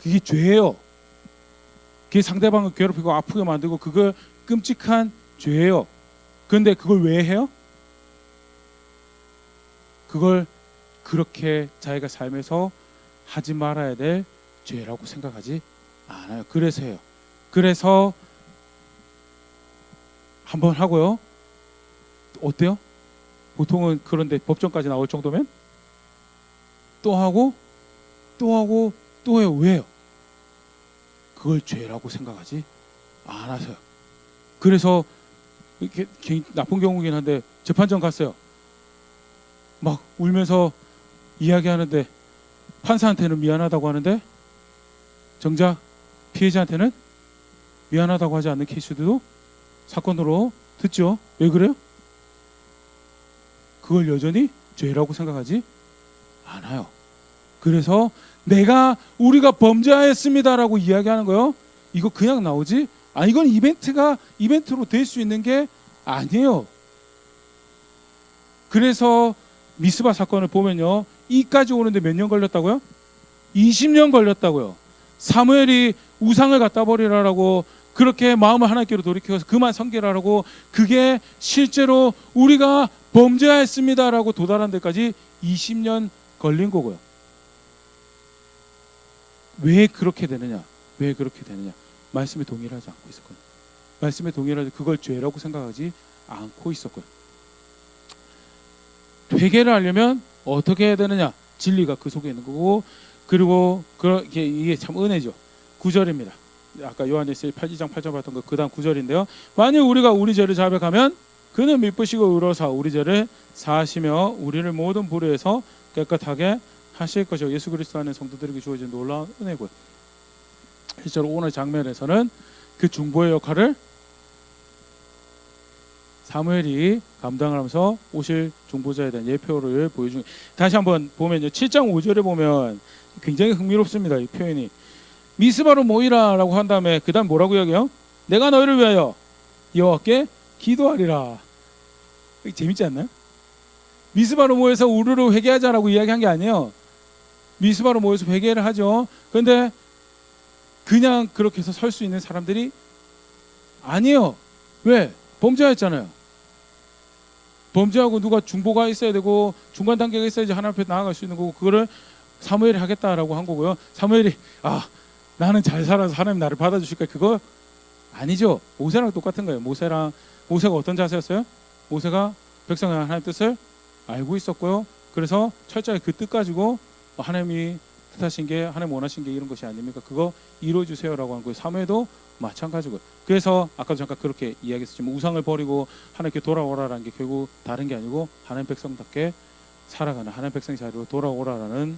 그게 죄예요. 그게 상대방을 괴롭히고 아프게 만들고 그걸 끔찍한 죄예요. 그런데 그걸 왜 해요? 그걸 그렇게 자기가 삶에서 하지 말아야 될 죄라고 생각하지 않아요. 그래서 해요. 그래서 한번 하고요. 어때요? 보통은 그런데 법정까지 나올 정도면 또 하고 또 하고 또 해요. 왜요? 그걸 죄라고 생각하지 않아서요. 그래서 이렇게 나쁜 경우긴 한데 재판정 갔어요. 막 울면서 이야기하는데 판사한테는 미안하다고 하는데 정작 피해자한테는 미안하다고 하지 않는 케이스도 사건으로 듣죠. 왜 그래요? 그걸 여전히 죄라고 생각하지 않아요. 그래서 우리가 범죄하였습니다라고 이야기하는 거요. 이거 그냥 나오지? 이건 이벤트로 될 수 있는 게 아니에요. 그래서 미스바 사건을 보면요. 이까지 오는데 몇 년 걸렸다고요? 20년 걸렸다고요. 사무엘이 우상을 갖다 버리라라고 그렇게 마음을 하나님께로 돌이켜서 그만 섬기라라고 그게 실제로 우리가 범죄했습니다라고 도달한 데까지 20년 걸린 거고요. 왜 그렇게 되느냐? 말씀에 동의를 하지 않고 있었거든요. 말씀에 동의를 하지 그걸 죄라고 생각하지 않고 있었고요. 회개를 하려면 어떻게 해야 되느냐? 진리가 그 속에 있는 거고 그리고 이게 참 은혜죠. 9절입니다. 아까 요한일서 8장 8절 봤던 거 그 다음 9절인데요. 만일 우리가 우리 죄를 자백하면 그는 미쁘시고 의로사 우리 죄를 사하시며 우리를 모든 불의에서 깨끗하게 하실 것이요. 예수 그리스도 안에 성도들에게 주어진 놀라운 은혜고요. 실제로 오늘 장면에서는 그 중보의 역할을 사무엘이 감당을 하면서 오실 중보자에 대한 예표를 보여주는. 다시 한번 보면요, 7장 5절에 보면 굉장히 흥미롭습니다. 이 표현이 미스바로 모이라라고 한 다음에 그 다음 뭐라고 이야기해요? 내가 너희를 위하여 여호와께 기도하리라. 재밌지 않나요? 미스바로 모여서 우르르 회개하자라고 이야기한 게 아니에요. 미스바로 모여서 회개를 하죠. 그런데 그냥 그렇게 해서 설 수 있는 사람들이 아니에요. 왜? 범죄했잖아요. 범죄하고 누가 중보가 있어야 되고 중간 단계가 있어야지 하나님 앞에 나아갈 수 있는 거고, 그거를 사무엘이 하겠다라고 한 거고요. 사무엘이 나는 잘 살아서 하나님 나를 받아주실까? 그거 아니죠. 모세랑 똑같은 거예요. 모세가 어떤 자세였어요? 모세가 백성의 하나님 뜻을 알고 있었고요. 그래서 철저히 그 뜻 가지고 하나님이 뜻하신 게, 하나님 원하신 게 이런 것이 아닙니까? 그거 이루어 주세요라고 한 거예요. 사무엘도 마찬가지고요. 그래서 아까도 잠깐 그렇게 이야기했었지만 우상을 버리고 하나님께 돌아오라라는 게 결국 다른 게 아니고 하나님 백성답게 살아가는, 하나님 백성 자리로 돌아오라라는,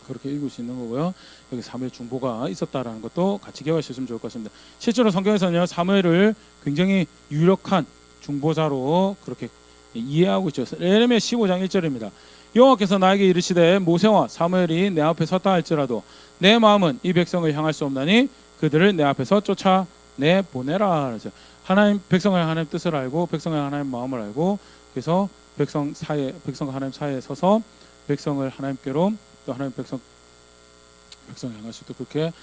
그렇게 읽을 수 있는 거고요. 여기 사무엘 중보가 있었다라는 것도 같이 기억하셨으면 좋을 것 같습니다. 실제로 성경에서는요, 사무엘을 굉장히 유력한 중보자로 그렇게 이해하고 있죠. 예레미야 15장 1절입니다. 여호와께서 나에게 이르시되 모세와 사무엘이 내 앞에 섰다 할지라도 내 마음은 이 백성을 향할 수 없나니 그들을 내 앞에서 쫓아내 보내라. 그래서 하나님 백성의 하나님 뜻을 알고 백성의 하나님 마음을 알고, 그래서 백성과 하나님 사이에 서서 백성을 하나님께로, 또 하나님 백성을 향할 수 있도록 그렇게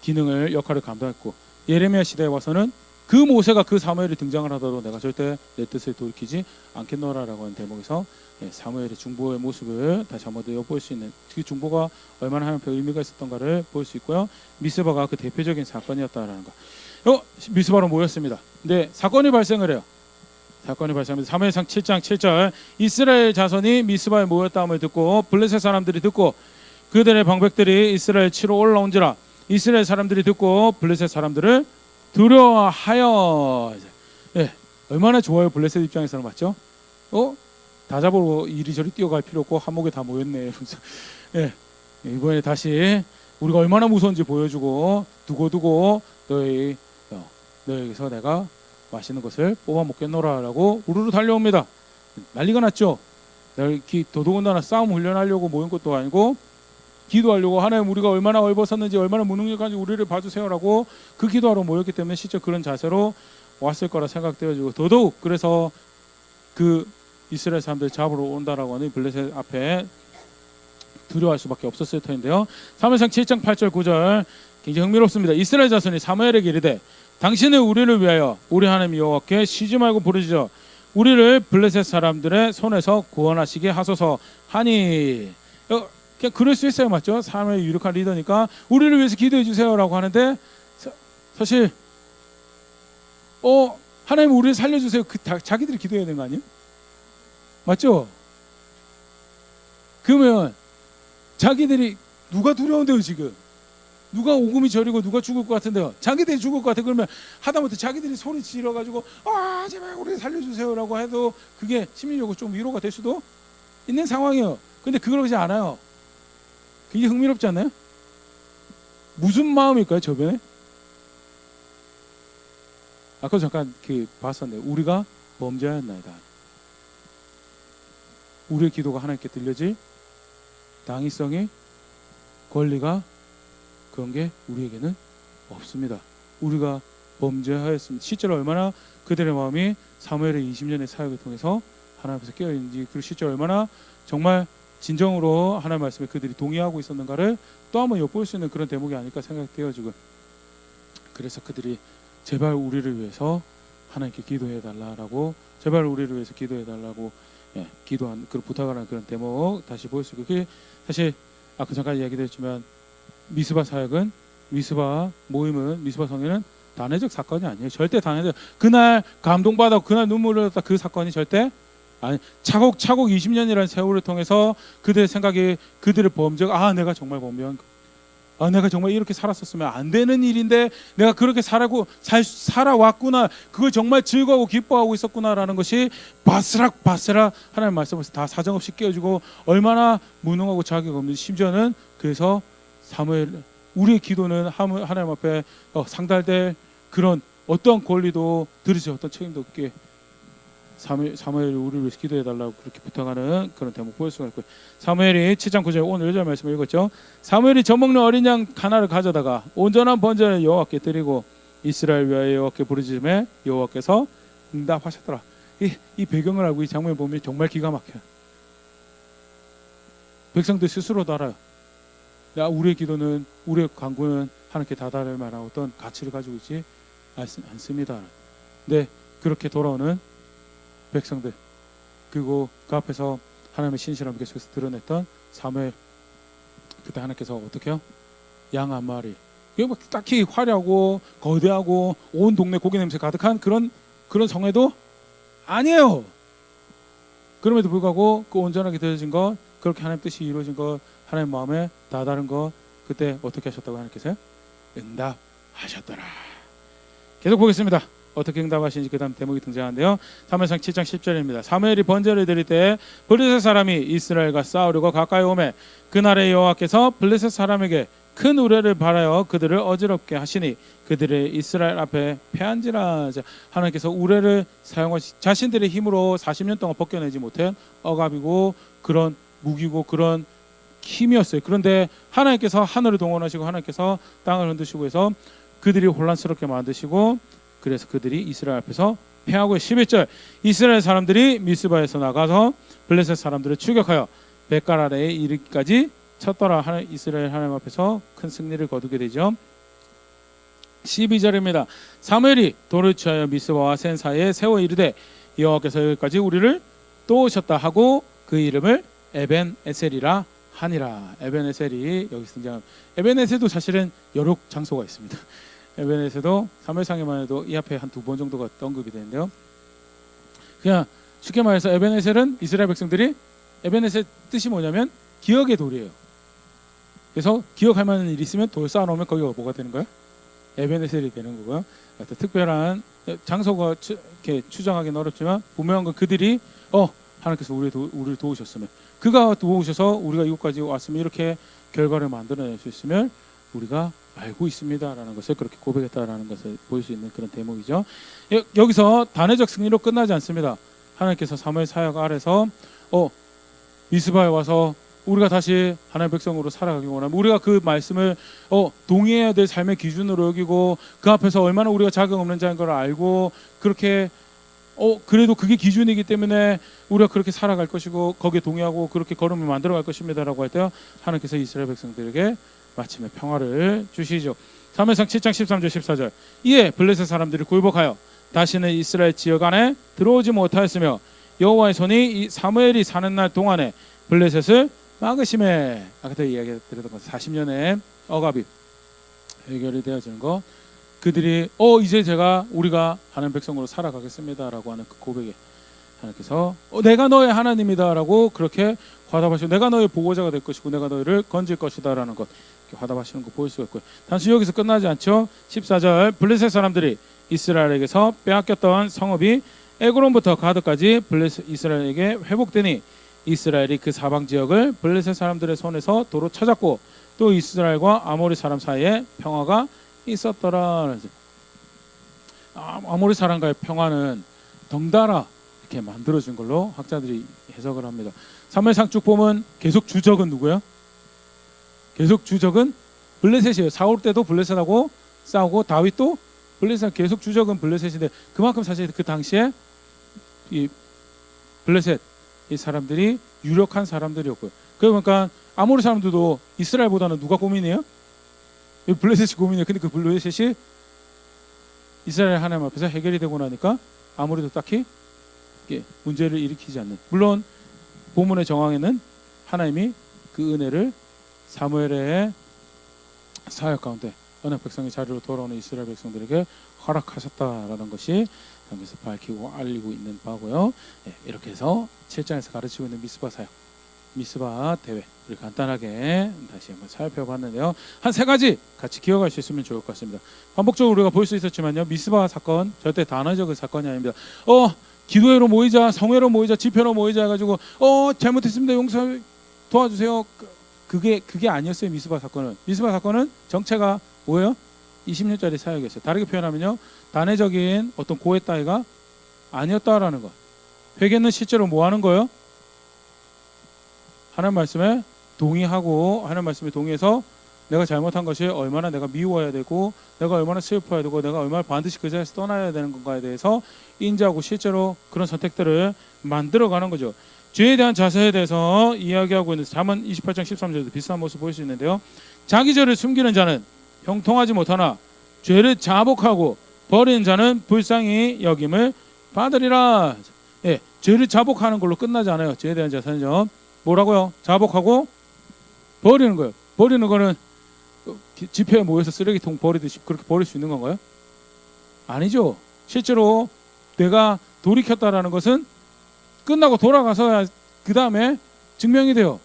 기능을, 역할을 감당했고, 예레미야 시대에 와서는 그 모세가 그 사무엘이 등장을 하더라도 내가 절대 내 뜻을 돌이키지 않겠노라라고 하는 대목에서 사무엘의 중보의 모습을 다시 한번 더 엿볼 수 있는, 그 중보가 얼마나 하나님 앞에 의미가 있었던가를 볼 수 있고요. 미스바가 그 대표적인 사건이었다라는 거. 미스바로 모였습니다. 근데 사건이 발생을 해요. 사건이 발생합니다. 사무엘상 7장 7절 이스라엘 자손이 미스바에 모였다함을 듣고 블레셋 사람들이 듣고 그들의 방백들이 이스라엘 치러 올라온지라 이스라엘 사람들이 듣고 블레셋 사람들을 두려워하여. 얼마나 좋아요. 블레셋 입장에서는. 맞죠? 다 잡으러 이리저리 뛰어갈 필요 없고 한목에 다 모였네. 이번에 다시 우리가 얼마나 무서운지 보여주고 두고두고 너희에게서 내가 맛있는 것을 뽑아 먹겠노라라고 우르르 달려옵니다. 난리가 났죠. 더더군다나 싸움 훈련하려고 모인 것도 아니고 기도하려고, 하나님 우리가 얼마나 얼버섰는지 얼마나 무능력한지 우리를 봐주세요라고 그 기도하러 모였기 때문에 실제 그런 자세로 왔을 거라 생각되어지고, 더더욱 그래서 그 이스라엘 사람들 잡으러 온다라고 하는 블레셋 앞에 두려워할 수밖에 없었을 터인데요. 사무엘상 7장 8절 9절 굉장히 흥미롭습니다. 이스라엘 자손이 사무엘에게 이르되 당신은 우리를 위하여 우리 하나님 여호와께 쉬지 말고 부르짖어 우리를 블레셋 사람들의 손에서 구원하시게 하소서 하니. 그냥 그럴 수 있어요. 맞죠? 사무엘이 유력한 리더니까 우리를 위해서 기도해 주세요라고 하는데, 사실 하나님 우리를 살려주세요, 자기들이 기도해야 되는 거 아니에요? 맞죠? 그러면 자기들이 누가 두려운데요? 지금 누가 오금이 저리고 누가 죽을 것 같은데요? 자기들이 죽을 것 같아. 그러면 하다못해 자기들이 소리 지르가지고 제발 우리 살려주세요라고 해도 그게 심리적으로 좀 위로가 될 수도 있는 상황이에요. 근데 그러지 않아요. 굉장히 흥미롭지 않나요? 무슨 마음일까요? 저번에 아까 잠깐 봤었는데 우리가 범죄하였나이다. 우리의 기도가 하나님께 들려질 당위성이, 권리가, 그런 게 우리에게는 없습니다. 우리가 범죄하였습니다. 실제로 얼마나 그들의 마음이 사무엘의 20년의 사역을 통해서 하나님 앞에서 깨어있는지, 그리고 실제로 얼마나 정말 진정으로 하나님 말씀에 그들이 동의하고 있었는가를 또 한번 엿볼 수 있는 그런 대목이 아닐까 생각되어지고, 그래서 그들이 제발 우리를 위해서 하나님께 기도해달라고, 제발 우리를 위해서 기도해달라고 기도한, 그런 부탁을 하는 그런 대목 다시 볼 수 있고, 그게 사실 아까 잠깐 이야기드렸지만 미스바 사역은, 미스바 모임은, 미스바 성회는 단회적 사건이 아니에요. 절대 단회적, 그날 감동받아 그날 눈물을 흘렸다 그 사건이 절대 아니, 차곡차곡 20년이라는 세월을 통해서 그들의 생각이, 그들의 범죄가 내가 정말 범죄한, 내가 정말 이렇게 살았었으면 안 되는 일인데 내가 그렇게 살아왔구나, 그걸 정말 즐거워하고 기뻐하고 있었구나라는 것이 바스락 하나님 말씀에서 다 사정없이 깨어지고, 얼마나 무능하고 자격 없는, 심지어는 그래서 사무엘, 우리의 기도는 하나님 앞에 상달될 그런 어떤 권리도 들으지 어떤 책임도 없게 사무엘이 우리를 위해서 기도해달라고 그렇게 부탁하는 그런 대목 볼 수가 있고요. 사무엘이 7장 9절 오늘 1절 말씀을 읽었죠. 사무엘이 젖먹는 어린 양 하나를 가져다가 온전한 번제를 여호와께 드리고 이스라엘 위하여 여호와께 부르짖음에 여호와께서 응답하셨더라. 이 배경을 알고 이 장면을 보면 정말 기가 막혀요. 백성들 스스로도 알아요. 우리의 기도는, 우리의 간구는 하나님께 다다를 만한 어떤 가치를 가지고 있지 않습니다. 근데 그렇게 돌아오는 백성들, 그리고 그 앞에서 하나님의 신실함을 계속해서 드러냈던 사무엘, 그때 하나님께서 어떻게 해요? 양 한 마리, 이게 뭐 딱히 화려하고 거대하고 온 동네 고기 냄새 가득한 그런 성회도 아니에요. 그럼에도 불구하고 그 온전하게 되어진 것, 그렇게 하나님 뜻이 이루어진 것, 하나님 마음에 다다른 것, 그때 어떻게 하셨다고 하나님께서요? 응답하셨더라. 계속 보겠습니다. 어떻게 응답하시는지 그 다음 대목이 등장하는데요. 사무엘상 7장 10절입니다. 사무엘이 번제를 드릴 때 블레셋 사람이 이스라엘과 싸우려고 가까이 오매 그날에 여호와께서 블레셋 사람에게 큰 우레를 발하여 그들을 어지럽게 하시니 그들의 이스라엘 앞에 패한지라. 하나님께서 우레를 사용하시, 자신들의 힘으로 40년 동안 벗겨내지 못한 억압이고 그런 무기고 그런 힘이었어요. 그런데 하나님께서 하늘을 동원하시고 하나님께서 땅을 흔드시고 해서 그들이 혼란스럽게 만드시고, 그래서 그들이 이스라엘 앞에서 패하고, 11절 이스라엘 사람들이 미스바에서 나가서 블레셋 사람들을 추격하여 벳갈 아래에 이르기까지 쳤더라. 이스라엘 하나님 앞에서 큰 승리를 거두게 되죠. 12절입니다. 사무엘이 돌을 취하여 미스바와 센 사이에 세워 이르되 여호와께서 여기까지 우리를 또 오셨다 하고 그 이름을 에벤에셀이라 하니라. 에벤에셀이 여기서 등장합니다. 에벤에셀도 사실은 여러 장소가 있습니다. 에벤에셀도 사무엘상에만 해도 이 앞에 한 2번 정도가 언급이 되는데요. 그냥 쉽게 말해서 에벤에셀은 이스라엘 백성들이, 에벤에셀 뜻이 뭐냐면 기억의 돌이에요. 그래서 기억할 만한 일이 있으면 돌 쌓아놓으면 거기가 뭐가 되는 거예요? 에벤에셀이 되는 거고요. 특별한 장소가 이렇게 추정하기는 어렵지만 분명한 건 그들이 하나님께서 우리를 도우셨으면, 그가 도우셔서 우리가 이곳까지 왔으면 이렇게 결과를 만들어낼 수 있으면 우리가 알고 있습니다라는 것을 그렇게 고백했다라는 것을 보일 수 있는 그런 대목이죠. 여기서 단회적 승리로 끝나지 않습니다. 하나님께서 사무엘 사역 아래서 미스바에 와서 우리가 다시 하나님의 백성으로 살아가기 원하면 우리가 그 말씀을 동의해야 될 삶의 기준으로 여기고 그 앞에서 얼마나 우리가 자격 없는 자인 걸 알고, 그렇게 그래도 그게 기준이기 때문에 우리가 그렇게 살아갈 것이고 거기에 동의하고 그렇게 걸음을 만들어갈 것입니다라고 할 때 하나님께서 이스라엘 백성들에게 마침내 평화를 주시죠. 사무엘상 7장 13절 14절 이에 블레셋 사람들이 굴복하여 다시는 이스라엘 지역 안에 들어오지 못하였으며 여호와의 손이 사무엘이 사는 날 동안에 블레셋을 막으심에, 아까 이야기 드렸던 것 40년의 억압이 해결이 되어지는 것, 그들이 이제 우리가 하나님 백성으로 살아가겠습니다라고 하는 그 고백에 하나님께서 내가 너의 하나님이다라고 그렇게 화답하시고 내가 너의 보호자가 될 것이고 내가 너희를 건질 것이다라는 것, 이렇게 화답하시는 거 보일 수가 있고요. 단순히 여기서 끝나지 않죠. 14절 블레셋 사람들이 이스라엘에게서 빼앗겼던 성읍이 에그론부터 가드까지 이스라엘에게 회복되니 이스라엘이 그 사방 지역을 블레셋 사람들의 손에서 도로 찾았고 또 이스라엘과 아모리 사람 사이에 평화가 있었더라. 아모리 사람과의 평화는 덩달아 이렇게 만들어진 걸로 학자들이 해석을 합니다. 사무엘상 쭉 보면 계속 주적은 누구예요? 계속 주적은 블레셋이에요. 사울 때도 블레셋하고 싸우고 다윗도 블레셋, 계속 주적은 블레셋인데 그만큼 사실 그 당시에 이 블레셋 이 사람들이 유력한 사람들이었고요. 그러니까 아모리 사람들도 이스라엘보다는 누가 고민이에요? 블레셋이 고민이에요. 근데 그 블레셋이 이스라엘 하나님 앞에서 해결이 되고 나니까 아모리도 딱히 문제를 일으키지 않는, 물론 본문의 정황에는 하나님이 그 은혜를 사무엘의 사역 가운데 언약 백성의 자리로 돌아오는 이스라엘 백성들에게 허락하셨다라는 것이 여기서 밝히고 알리고 있는 바고요. 이렇게 해서 7장에서 가르치고 있는 미스바 사역, 미스바 대회 우리 간단하게 다시 한번 살펴봤는데요. 한 3가지 같이 기억할 수 있으면 좋을 것 같습니다. 반복적으로 우리가 볼 수 있었지만요, 미스바 사건 절대 단어적인 사건이 아닙니다. 기도회로 모이자, 성회로 모이자, 집회로 모이자 해가지고 잘못했습니다, 용서 도와주세요. 그게 아니었어요. 미스바 사건은 정체가 뭐예요? 20년짜리 사역이었어요. 다르게 표현하면요, 단회적인 어떤 고해 따위가 아니었다라는 것. 회개는 실제로 뭐 하는 거예요? 하나님 말씀에 동의하고 하나님 말씀에 동의해서 내가 잘못한 것이 얼마나 내가 미워해야 되고 내가 얼마나 슬퍼해야 되고 내가 얼마나 반드시 그 자리에서 떠나야 되는 건가에 대해서 인지하고 실제로 그런 선택들을 만들어가는 거죠. 죄에 대한 자세에 대해서 이야기하고 있는 잠언 28장 13절도 비슷한 모습 보일 수 있는데요. 자기 죄를 숨기는 자는 형통하지 못하나 죄를 자복하고 버리는 자는 불쌍히 여김을 받으리라. 예, 죄를 자복하는 걸로 끝나지 않아요. 죄에 대한 자세는요. 뭐라고요? 자복하고 버리는 거예요. 버리는 거는 집회에 모여서 쓰레기통 버리듯이 그렇게 버릴 수 있는 건가요? 아니죠. 실제로 내가 돌이켰다라는 것은 끝나고 돌아가서 그 다음에 증명이 돼요.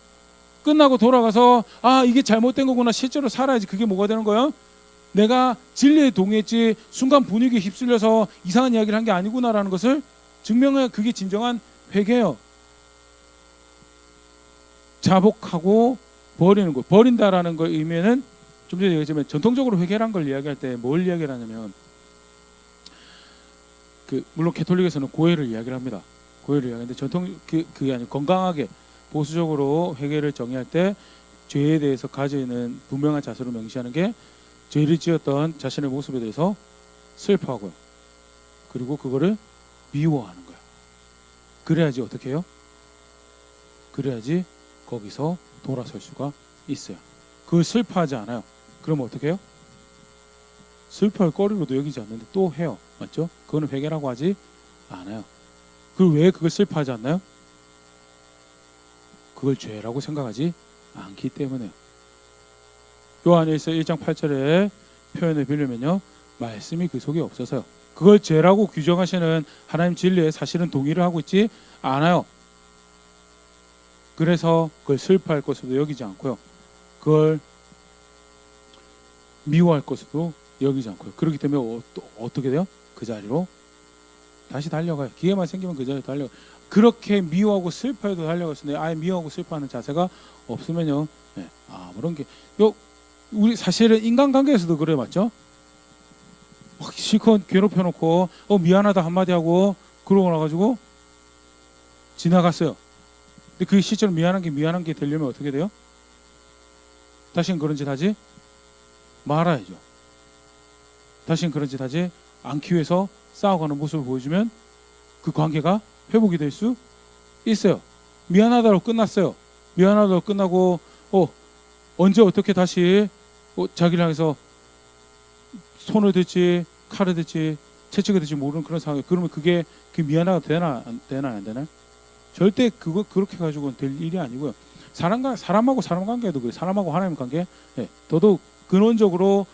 끝나고 돌아가서 아 이게 잘못된 거구나 실제로 살아야지. 그게 뭐가 되는 거예요? 내가 진리에 동의했지 순간 분위기에 휩쓸려서 이상한 이야기를 한 게 아니구나라는 것을 증명해야 그게 진정한 회개예요. 자복하고 버리는 거. 버린다라는 거 의미는 좀 전에 얘기했지만 전통적으로 회개란 걸 이야기할 때 뭘 이야기를 하냐면 물론 캐톨릭에서는 고해를 이야기를 합니다. 고해를 이야기하는데 전통 그게 아니고 건강하게 보수적으로 회개를 정의할 때 죄에 대해서 가지고 있는 분명한 자세로 명시하는 게 죄를 지었던 자신의 모습에 대해서 슬퍼하고요. 그리고 그거를 미워하는 거예요. 그래야지 어떻게 해요? 그래야지 거기서 돌아설 수가 있어요. 그걸 슬퍼하지 않아요. 그러면 어떻게 해요? 슬퍼할 거리로도 여기지 않는데 또 해요. 맞죠? 그거는 회개라고 하지 않아요. 그리고 왜 그걸 슬퍼하지 않나요? 그걸 죄라고 생각하지 않기 때문에요. 요한일서 1장 8절의 표현을 빌리면요. 말씀이 그 속에 없어서요. 그걸 죄라고 규정하시는 하나님 진리에 사실은 동의를 하고 있지 않아요. 그래서 그걸 슬퍼할 것으로 여기지 않고요. 그걸 미워할 것으로 여기지 않고요. 그렇기 때문에 어떻게 돼요? 그 자리로 다시 달려가요. 기회만 생기면 그 자리로 달려가요. 그렇게 미워하고 슬퍼해도 달려갔는데 아예 미워하고 슬퍼하는 자세가 없으면요. 네, 아무런 게 우리 사실은 인간관계에서도 그래 맞죠? 막 실컷 괴롭혀놓고 미안하다 한마디 하고 그러고 나가지고 지나갔어요. 근데 그게 실제로 미안한 게 되려면 어떻게 돼요? 다시는 그런 짓 하지 말아야죠. 다시는 그런 짓 하지 않기 위해서 싸워가는 모습을 보여주면 그 관계가 회복이 될 수 있어요. 미안하다로 끝났어요. 미안하다로 끝나고 언제 어떻게 다시 자기를 향해서 손을 들지 칼을 들지 채찍을 들지 모르는 그런 상황이 그러면 그게 미안하다 되나 안 되나? 절대 그렇게 가지고는 될 일이 아니고요. 사람하고 사람 관계도 그래요. 사람하고 하나님 관계 더더욱 근원적으로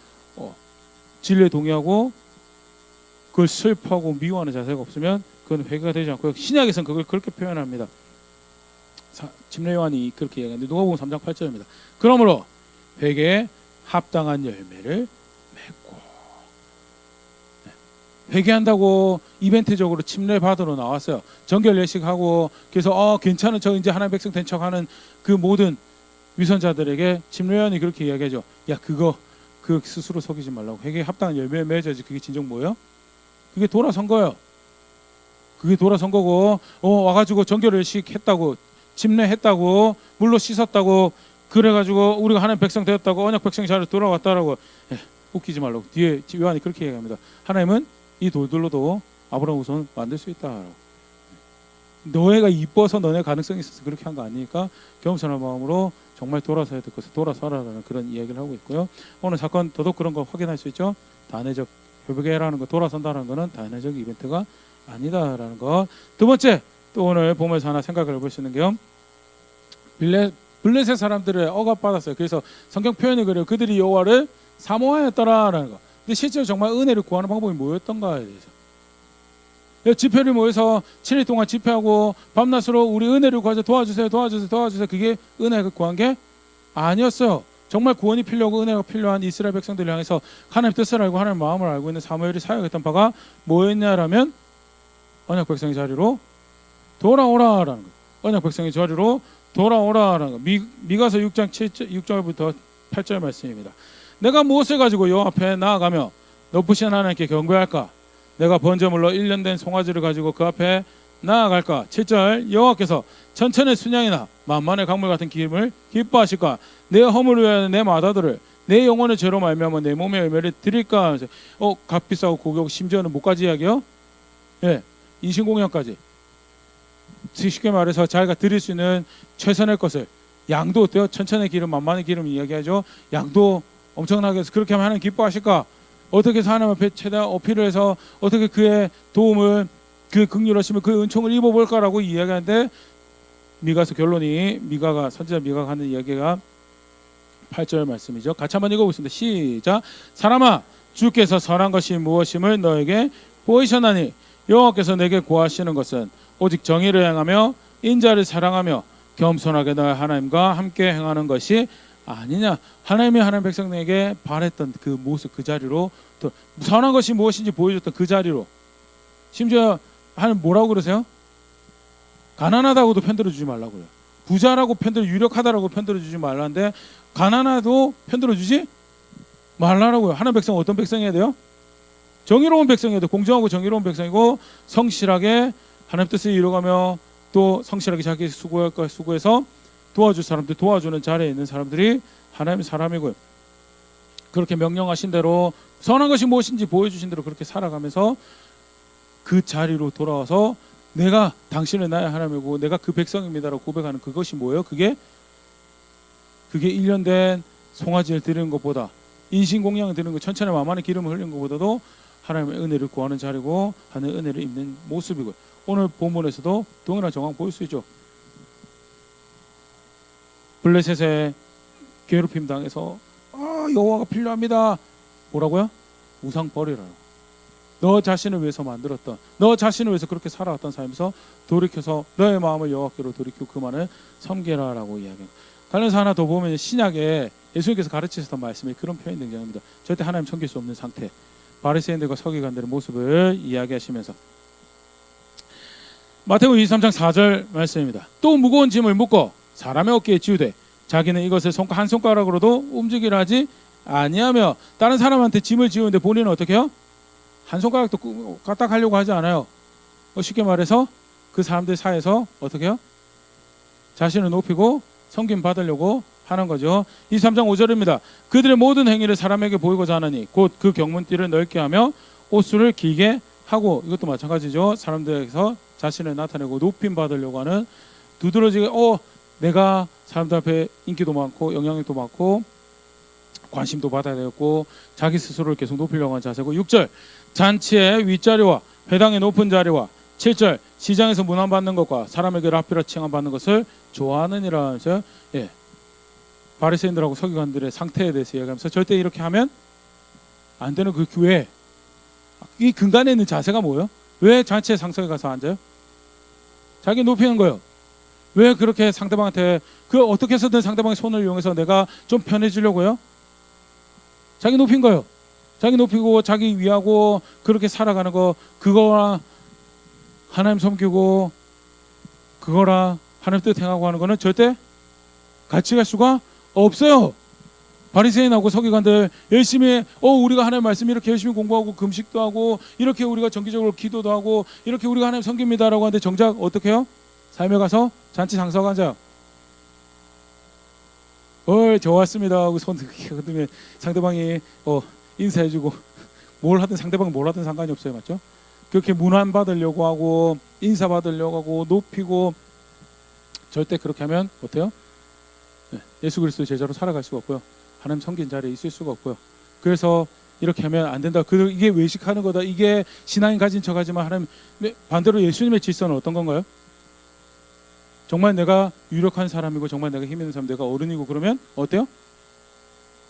진리에 동의하고 그걸 슬퍼하고 미워하는 자세가 없으면 그건 회개가 되지 않고요. 신약에서는 그걸 그렇게 표현합니다. 침례 요한이 그렇게 얘기하는데 누가복음 3장 8절입니다. 그러므로 회개에 합당한 열매를 맺고 회개한다고 이벤트적으로 침례 받으러 나왔어요. 정결 예식하고 그래서 괜찮은 저 이제 하나님 백성 된 척하는 그 모든 위선자들에게 침례 요한이 그렇게 이야기하죠. 야 그 스스로 속이지 말라고. 회개에 합당한 열매를 맺어야지. 그게 진정 뭐예요? 그게 돌아선 거예요. 그게 돌아선 거고 와가지고 정결 예식 했다고 침례했다고 물로 씻었다고 그래가지고 우리가 하나님 백성 되었다고 언약 백성이 잘 돌아왔다라고 웃기지 말라고. 뒤에 요한이 그렇게 얘기합니다. 하나님은 이 돌들로도 아브라함 후손 만들 수 있다. 너희가 이뻐서 너네 가능성이 있어서 그렇게 한 거 아니니까 겸손한 마음으로 정말 돌아서야 될 것을 돌아서라라는 그런 이야기를 하고 있고요. 오늘 사건 더더욱 그런 거 확인할 수 있죠. 단회적 회개라는 거 돌아선다는 거는 단회적 이벤트가 아니다라는 거. 두 번째 또 오늘 보면서 하나 생각을 해볼 수 있는 게요. 블레셋 사람들을 억압받았어요. 그래서 성경 표현이 그래요. 그들이 여호와를 사모하였더라라는 거. 근데 실제로 정말 은혜를 구하는 방법이 뭐였던가에 대해서 집회를 모여서 7일 동안 집회하고 밤낮으로 우리 은혜를 구하자 도와주세요. 그게 은혜를 구한 게 아니었어요. 정말 구원이 필요하고 은혜가 필요한 이스라엘 백성들을 향해서 하나님 뜻을 알고 하나님 마음을 알고 있는 사무엘이 사역했던 바가 뭐였냐라면 언약 백성의 자리로 돌아오라라는 거. 언약 백성의 자리로 돌아오라라는 거. 미가서 6장 6절부터 8절 말씀입니다. 내가 무엇을 가지고 여호와 앞에 나아가며 높으신 하나님께 경배할까? 내가 번제물로 1년 된 송아지를 가지고 그 앞에 나아갈까? 7절 여호와께서 천천의 순양이나 만만의 강물 같은 기름을 기뻐하실까? 내 허물을 위하여 내 마다들을 내 영혼의 죄로 말미암아 내 몸의 열매를 드릴까? 값비싸고 고격 심지어는 뭐까지 이야기요? 예, 인신공양까지. 쉽게 말해서 자기가 드릴 수 있는 최선의 것을 양도 어때요? 천천의 기름 만만의 기름 이야기하죠. 양도 엄청나게 해서 그렇게 하면 하나님 기뻐하실까? 어떻게 해서 하나님 앞에 최대한 어필을 해서 어떻게 그의 도움을 그 긍휼하심을 그 은총을 입어볼까라고 이야기하는데 미가서 결론이 미가가 선지자 미가가 하는 이야기가 8절 말씀이죠. 같이 한번 읽어보겠습니다. 시작. 사람아 주께서 선한 것이 무엇임을 너에게 보이셨나니 여호와께서 내게 구하시는 것은 오직 정의를 행하며 인자를 사랑하며 겸손하게 너의 하나님과 함께 행하는 것이 아니냐. 하나님이 하나님 백성에게 바랬던 그 모습 그 자리로 또 선한 것이 무엇인지 보여줬던 그 자리로 심지어 하나님 뭐라고 그러세요? 가난하다고도 편들어주지 말라고요. 부자라고 유력하다라고 편들어주지 말라는데 가난하도 편들어주지 말라라고요. 하나님 백성 어떤 백성이어야 돼요? 정의로운 백성이어야 돼요. 공정하고 정의로운 백성이고 성실하게 하나님 뜻을 이루어가며 또 성실하게 자기 수고할 것 수고해서 도와줄 사람들 도와주는 자리에 있는 사람들이 하나님의 사람이고요. 그렇게 명령하신 대로 선한 것이 무엇인지 보여주신 대로 그렇게 살아가면서 그 자리로 돌아와서 내가 당신은 나의 하나님이고 내가 그 백성입니다라고 고백하는 그것이 뭐예요? 그게 1년 된 송아지를 드리는 것보다 인신공양을 드리는 것 천천히 만만의 기름을 흘리는 것보다도 하나님의 은혜를 구하는 자리고 하나님의 은혜를 입는 모습이고요. 오늘 본문에서도 동일한 정황 보일 수 있죠. 블레셋의 괴롭힘 당해서 여호와가 필요합니다. 뭐라고요? 우상 버리라. 너 자신을 위해서 만들었던 너 자신을 위해서 그렇게 살아왔던 삶에서 돌이켜서 너의 마음을 여호와께로 돌이키고 그만을 섬기라라고 이야기합니다. 관련해서 하나 더 보면 신약에 예수님께서 가르치셨던 말씀에 그런 표현이 등장합니다. 절대 하나님 섬길 수 없는 상태. 바리새인들과 서기관들의 모습을 이야기하시면서 마태복음 23장 4절 말씀입니다. 또 무거운 짐을 묶어 사람의 어깨에 지우되 자기는 이것을 한 손가락으로도 움직이라 하지 아니하며 다른 사람한테 짐을 지우는데 본인은 어떻게 해요? 한 손가락도 까딱하려고 하지 않아요. 쉽게 말해서 그 사람들 사이에서 어떻게 해요? 자신을 높이고 섬김 받으려고 하는 거죠. 23장 5절입니다. 그들의 모든 행위를 사람에게 보이고자 하느니 곧 그 경문띠를 넓게 하며 옷수를 길게 하고 이것도 마찬가지죠. 사람들에게서 자신을 나타내고 높임 받으려고 하는 두드러지게 내가 사람들 앞에 인기도 많고 영향력도 많고 관심도 받아야 되고 자기 스스로를 계속 높이려고 하는 자세고 6절 잔치의 윗자리와 회당의 높은 자리와 7절 시장에서 문안받는 것과 사람에게 라피라 칭함받는 것을 좋아하느니라 해서 바리새인들하고 서기관들의 상태에 대해서 이야기하면서 절대 이렇게 하면 안 되는 그 교회 이 근간에 있는 자세가 뭐예요? 왜 잔치의 상석에 가서 앉아요? 자기 높이는 거예요. 왜 그렇게 상대방한테 어떻게 해서든 상대방의 손을 이용해서 내가 좀 편해지려고요? 자기 높인 거예요. 자기 높이고 자기 위하고 그렇게 살아가는 거 그거랑 하나님 섬기고 그거랑 하나님 뜻 행하고 하는 거는 절대 같이 갈 수가 없어요. 바리새인하고 서기관들 열심히 우리가 하나님 말씀 이렇게 열심히 공부하고 금식도 하고 이렇게 우리가 정기적으로 기도도 하고 이렇게 우리가 하나님 섬깁니다라고 하는데 정작 어떻게 해요? 삶에 가서 잔치 상석 앉아요. 좋았습니다 하고 손 흔들면 상대방이 인사해주고 뭘 하든 상대방은 뭘 하든 상관이 없어요. 맞죠? 그렇게 문안 받으려고 하고 인사 받으려고 하고 높이고 절대 그렇게 하면 어때요? 예수 그리스도의 제자로 살아갈 수가 없고요. 하나님 섬긴 자리에 있을 수가 없고요. 그래서 이렇게 하면 안 된다. 이게 외식하는 거다. 이게 신앙인 가진 척하지만 하나님 반대로 예수님의 질서는 어떤 건가요? 정말 내가 유력한 사람이고 정말 내가 힘 있는 사람 내가 어른이고 그러면 어때요?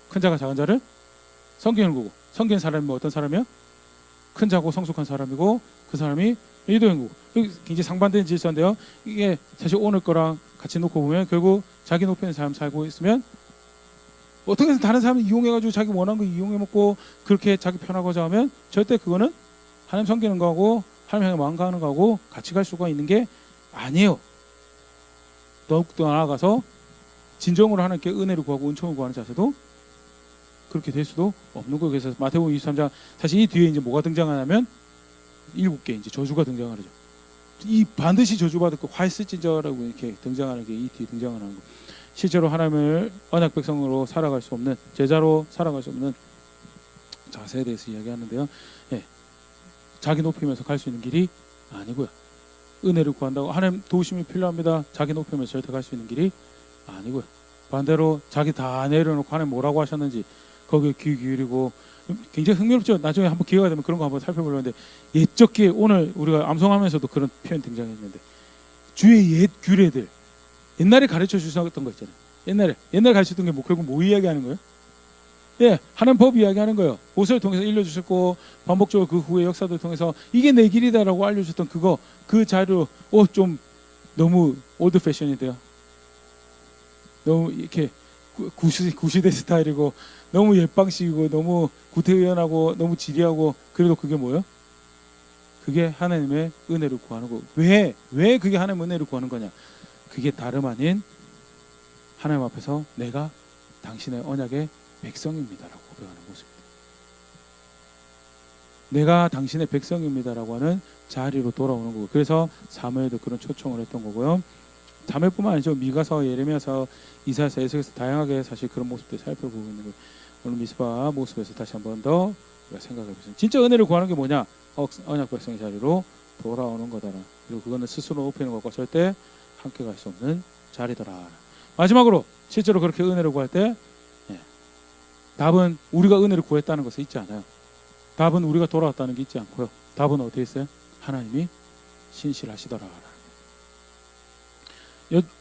큰 자가 작은 자를 섬기는 거고 섬기는 사람이 어떤 사람이요? 큰 자고 성숙한 사람이고 그 사람이 리더인 거고 굉장히 상반된 질서인데요. 이게 사실 오늘 거랑 같이 놓고 보면 결국 자기 높이는 사람 살고 있으면 어떻게든 다른 사람을 이용해가지고 자기 원하는 거 이용해 먹고 그렇게 자기 편하고자 하면 절대 그거는 하나님 섬기는 거하고 하나님 향해 망가하는 거하고 같이 갈 수가 있는 게 아니에요. 더욱더 나아가서 진정으로 하나님께 은혜를 구하고 은총을 구하는 자세도 그렇게 될 수도 없는 거예요. 그래서 마태복음 23장 사실 이 뒤에 이제 뭐가 등장하냐면 7개 이제 저주가 등장하죠. 이 반드시 저주받을 거 화이스지저라고 이렇게 등장하는 게 이 뒤에 등장하는 거. 실제로 하나님을 언약 백성으로 살아갈 수 없는, 제자로 살아갈 수 없는 자세에 대해서 이야기하는데요. 예, 자기 높이면서 갈 수 있는 길이 아니고요. 은혜를 구한다고 하나님 도우심이 필요합니다. 자기 높이면서 절대 갈 수 있는 길이 아니고요. 반대로 자기 다 내려놓고 하나님 뭐라고 하셨는지 거기에 귀 기울이고, 굉장히 흥미롭죠. 나중에 한번 기회가 되면 그런 거 한번 살펴보려는데, 옛적 기회, 오늘 우리가 암송하면서도 그런 표현 등장했는데, 주의 옛 규례들, 옛날에 가르쳐 주셨던 거 있잖아요. 옛날에 가르쳤던 게 뭐 결국 뭐 이야기하는 거예요? 예, 하나님 법 이야기하는 거예요. 모세를 통해서 일러주셨고, 반복적으로 그 후의 역사들 통해서 이게 내 길이다라고 알려줬던 그거, 그 자료, 좀 너무 올드 패션인데요. 너무 이렇게 구시대 스타일이고, 너무 옛방식이고, 너무 구태의연하고, 너무 지리하고, 그래도 그게 뭐예요? 그게 하나님의 은혜를 구하는 거. 왜 그게 하나님의 은혜를 구하는 거냐? 그게 다름 아닌 하나님 앞에서 내가 당신의 언약의 백성입니다라고 고백하는 모습입니다. 내가 당신의 백성입니다라고 하는 자리로 돌아오는 거고, 그래서 사무엘도 그런 초청을 했던 거고요. 사무엘뿐만 아니죠. 미가서, 예레미야서, 이사야서, 에스겔서 다양하게 사실 그런 모습들 살펴보고 있는 거예요. 오늘 미스바 모습에서 다시 한 번 더 우리가 생각해 보세요. 진짜 은혜를 구하는 게 뭐냐? 언약 백성의 자리로 돌아오는 거다. 그리고 그거는 스스로 높이는 것과 절대 함께 갈 수 없는 자리더라. 마지막으로 실제로 그렇게 은혜를 구할 때 답은 우리가 은혜를 구했다는 것은 있지 않아요. 답은 우리가 돌아왔다는 게 있지 않고요. 답은 어떻게 있어요? 하나님이 신실하시더라.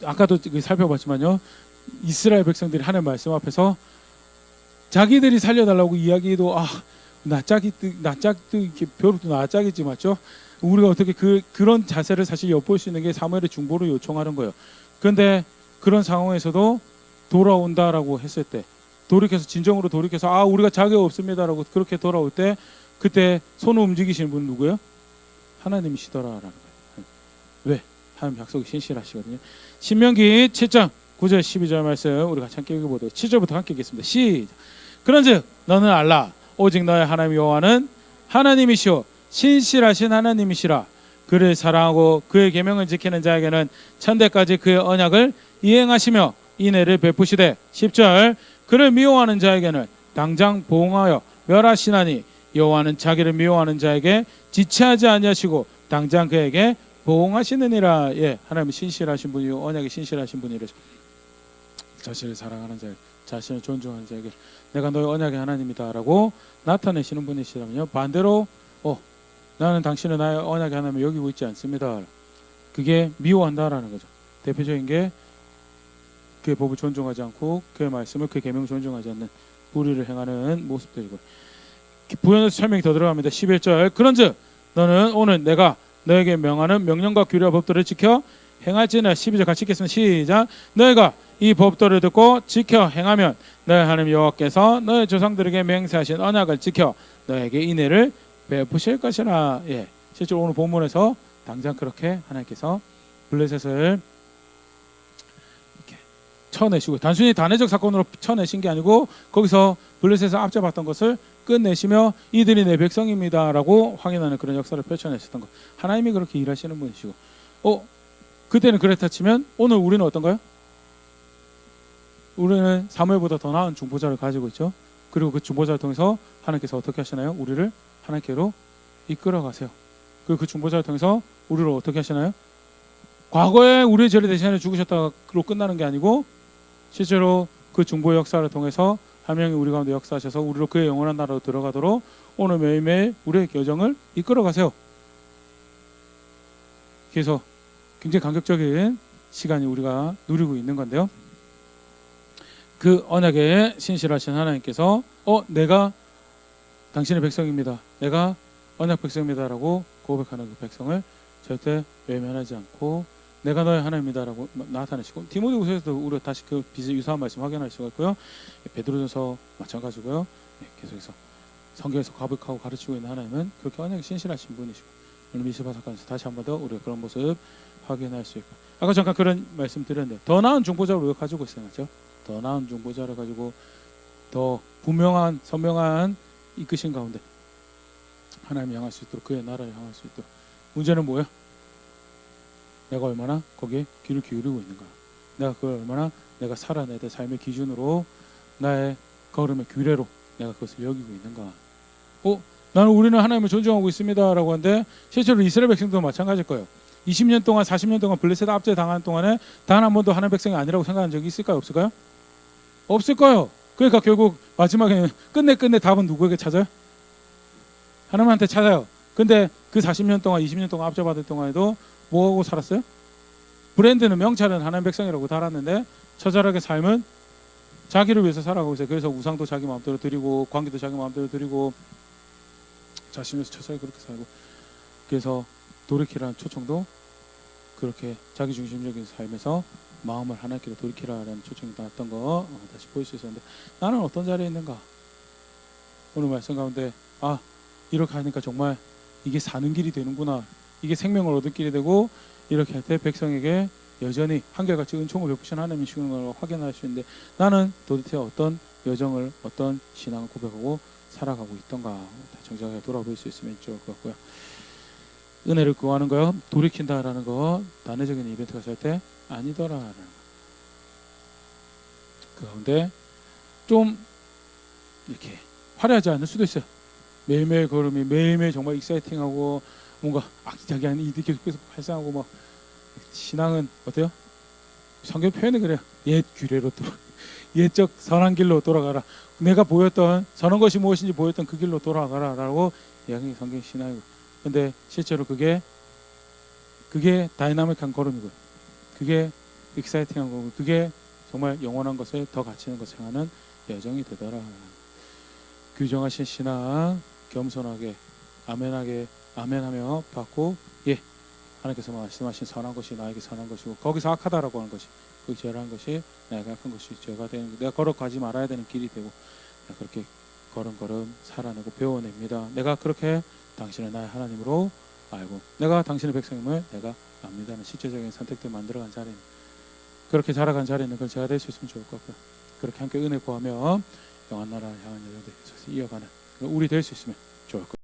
아까도 살펴봤지만요, 이스라엘 백성들이 하나님 말씀 앞에서 자기들이 살려달라고 이야기해도 낯짝이 이렇게 벼룩도 낯짝이지 맞죠? 우리가 어떻게 그런 자세를 사실 엿볼 수 있는 게 사무엘의 중보를 요청하는 거예요. 그런데 그런 상황에서도 돌아온다라고 했을 때, 진정으로 돌이켜서 우리가 자격 없습니다라고 그렇게 돌아올 때, 그때 손을 움직이시는 분은 누구예요? 하나님이시더라라는 거예요. 왜? 하나님 약속이 신실하시거든요. 신명기 7장 9절 12절 말씀 우리 같이 함께 읽어보도록, 7절부터 함께 읽겠습니다. 시작. 그런즉 너는 알라, 오직 너의 하나님 여호와는 하나님이시오 신실하신 하나님이시라. 그를 사랑하고 그의 계명을 지키는 자에게는 천대까지 그의 언약을 이행하시며 인애를 베푸시되, 10절. 그를 미워하는 자에게는 당장 보응하여 멸하시나니 여호와는 자기를 미워하는 자에게 지체하지 아니하시고 당장 그에게 보응하시느니라. 예, 하나님은 신실하신 분이요 언약이 신실하신 분이래죠. 자신을 사랑하는 자, 자신을 존중하는 자에게 내가 너의 언약의 하나님이다라고 나타내시는 분이시라면요, 반대로 나는 당신은 나의 언약의 하나님을 여기고 있지 않습니다, 그게 미워한다라는 거죠. 대표적인 게 그의 법을 존중하지 않고 그의 말씀을, 그의 계명을 존중하지 않는 불의를 행하는 모습들이고, 부연해서 설명이 더 들어갑니다. 11절. 그런즉 너는 오늘 내가 너에게 명하는 명령과 규례와 법도를 지켜 행할지는, 12절 같이 읽겠습니다. 시작. 너희가 이 법도를 듣고 지켜 행하면 너희 하나님 여호와께서 너희 조상들에게 맹세하신 언약을 지켜 너에게 인애를 베푸실 것이라. 예, 실제로 오늘 본문에서 당장 그렇게 하나님께서 블레셋을 이렇게 쳐내시고, 단순히 단회적 사건으로 쳐내신 게 아니고 거기서 블레셋을 앞잡았던 것을 끝내시며 이들이 내 백성입니다라고 확인하는 그런 역사를 펼쳐내셨던 것. 하나님이 그렇게 일하시는 분이시고, 그때는 그랬다 치면 오늘 우리는 어떤가요? 우리는 사무엘보다 더 나은 중보자를 가지고 있죠. 그리고 그 중보자를 통해서 하나님께서 어떻게 하시나요? 우리를 하나님께로 이끌어 가세요. 그리고 그 중보자를 통해서 우리를 어떻게 하시나요? 과거에 우리의 죄를 대신하여 죽으셨다로 끝나는 게 아니고, 실제로 그 중보의 역사를 통해서 하나님이 우리 가운데 역사하셔서 우리로 그의 영원한 나라로 들어가도록 오늘 매일매일 우리의 여정을 이끌어 가세요. 그래서 굉장히 감격적인 시간이 우리가 누리고 있는 건데요, 그 언약에 신실하신 하나님께서 내가 당신의 백성입니다, 내가 언약 백성입니다라고 고백하는 그 백성을 절대 외면하지 않고 내가 너의 하나님이다라고 나타내시고, 디모데후서에서도 우리가 다시 그 유사한 말씀 확인할 수가 있고요, 베드로전서 마찬가지고요. 계속해서 성경에서 가득하고 가르치고 있는 하나님은 그렇게 언약에 신실하신 분이시고, 오늘 미스바 사건에서 다시 한 번 더 우리가 그런 모습 확인할 수 있고, 아까 잠깐 그런 말씀 드렸는데 더 나은 중보자를 우리가 가지고 있어요, 맞죠? 더 나은 중보자를 가지고 더 분명한 선명한 이끄신 가운데 하나님 향할 수 있도록, 그의 나라를 향할 수 있도록. 문제는 뭐야? 내가 얼마나 거기에 귀를 기울이고 있는가. 내가 그걸 얼마나 내가 살아내야 될 삶의 기준으로, 나의 걸음의 규례로 내가 그것을 여기고 있는가. 나는 우리는 하나님을 존중하고 있습니다 라고 하는데, 실제로 이스라엘 백성도 마찬가지일 거예요. 20년 동안 40년 동안 블레셋 압제 당하는 동안에 단 한 번도 하나님 백성이 아니라고 생각한 적이 있을까요? 없을까요? 없을 거예요. 그러니까 결국 마지막에는 끝내 답은 누구에게 찾아요? 하나님한테 찾아요. 근데 그 40년 동안 20년 동안 압제받을 동안에도 뭐하고 살았어요? 브랜드는, 명찰은 하나님 백성이라고 달았는데 처절하게 삶은 자기를 위해서 살아가고 있어요. 그래서 우상도 자기 마음대로 드리고 관계도 자기 마음대로 드리고 자신을 위해서 처절하게 그렇게 살고, 그래서 돌이키라는 초청도 그렇게 자기중심적인 삶에서 마음을 하나님께로 돌이키라는 초청이 나왔던 거 다시 보일 수 있었는데, 나는 어떤 자리에 있는가? 오늘 말씀 가운데 이렇게 하니까 정말 이게 사는 길이 되는구나, 이게 생명을 얻을 길이 되고, 이렇게 할 때 백성에게 여전히 한결같이 은총을 베푸신 하나님이시는 걸 확인할 수 있는데, 나는 도대체 어떤 여정을, 어떤 신앙을 고백하고 살아가고 있던가 정정하게 돌아볼 수 있으면 좋을 것 같고요. 은혜를 구하는 거요, 돌이킨다라는 거 단회적인 이벤트가 될 때 아니더라라는 거. 그 가운데 좀 이렇게 화려하지 않을 수도 있어요. 매일매일 걸음이 매일매일 정말 익사이팅하고 뭔가 아기자기한 일이 계속 발생하고, 막 신앙은 어때요? 성경 표현이 그래요. 옛 규례로 옛적 선한 길로 돌아가라. 내가 보였던 선한 것이 무엇인지 보였던 그 길로 돌아가라라고 이야기 성경 신앙이고. 근데 실제로 그게 다이나믹한 걸음이고요. 그게 익사이팅한 거고, 그게 정말 영원한 것을 더 가치 있는 것을 향하는 여정이 되더라. 규정하신 신앙 겸손하게 아멘하며 받고, 하나님께서 말씀하신 선한 것이 나에게 선한 것이고, 거기서 악하다라고 하는 것이, 그 죄라는 것이 나에게 악한 것이 죄가 되는, 내가 걸어가지 말아야 되는 길이 되고, 내가 그렇게 걸음걸음 살아내고 배워냅니다. 내가 그렇게 당신을 나의 하나님으로 알고, 내가 당신의 백성임을 내가 압니다는 실제적인 선택들 만들어간 자리는, 그렇게 자라간 자리는 그걸 제가 될 수 있으면 좋을 것 같고요. 그렇게 함께 은혜 구하며 영원 나라를 향한 여정들 계속 이어가는 우리 될 수 있으면 좋을 것 같아요.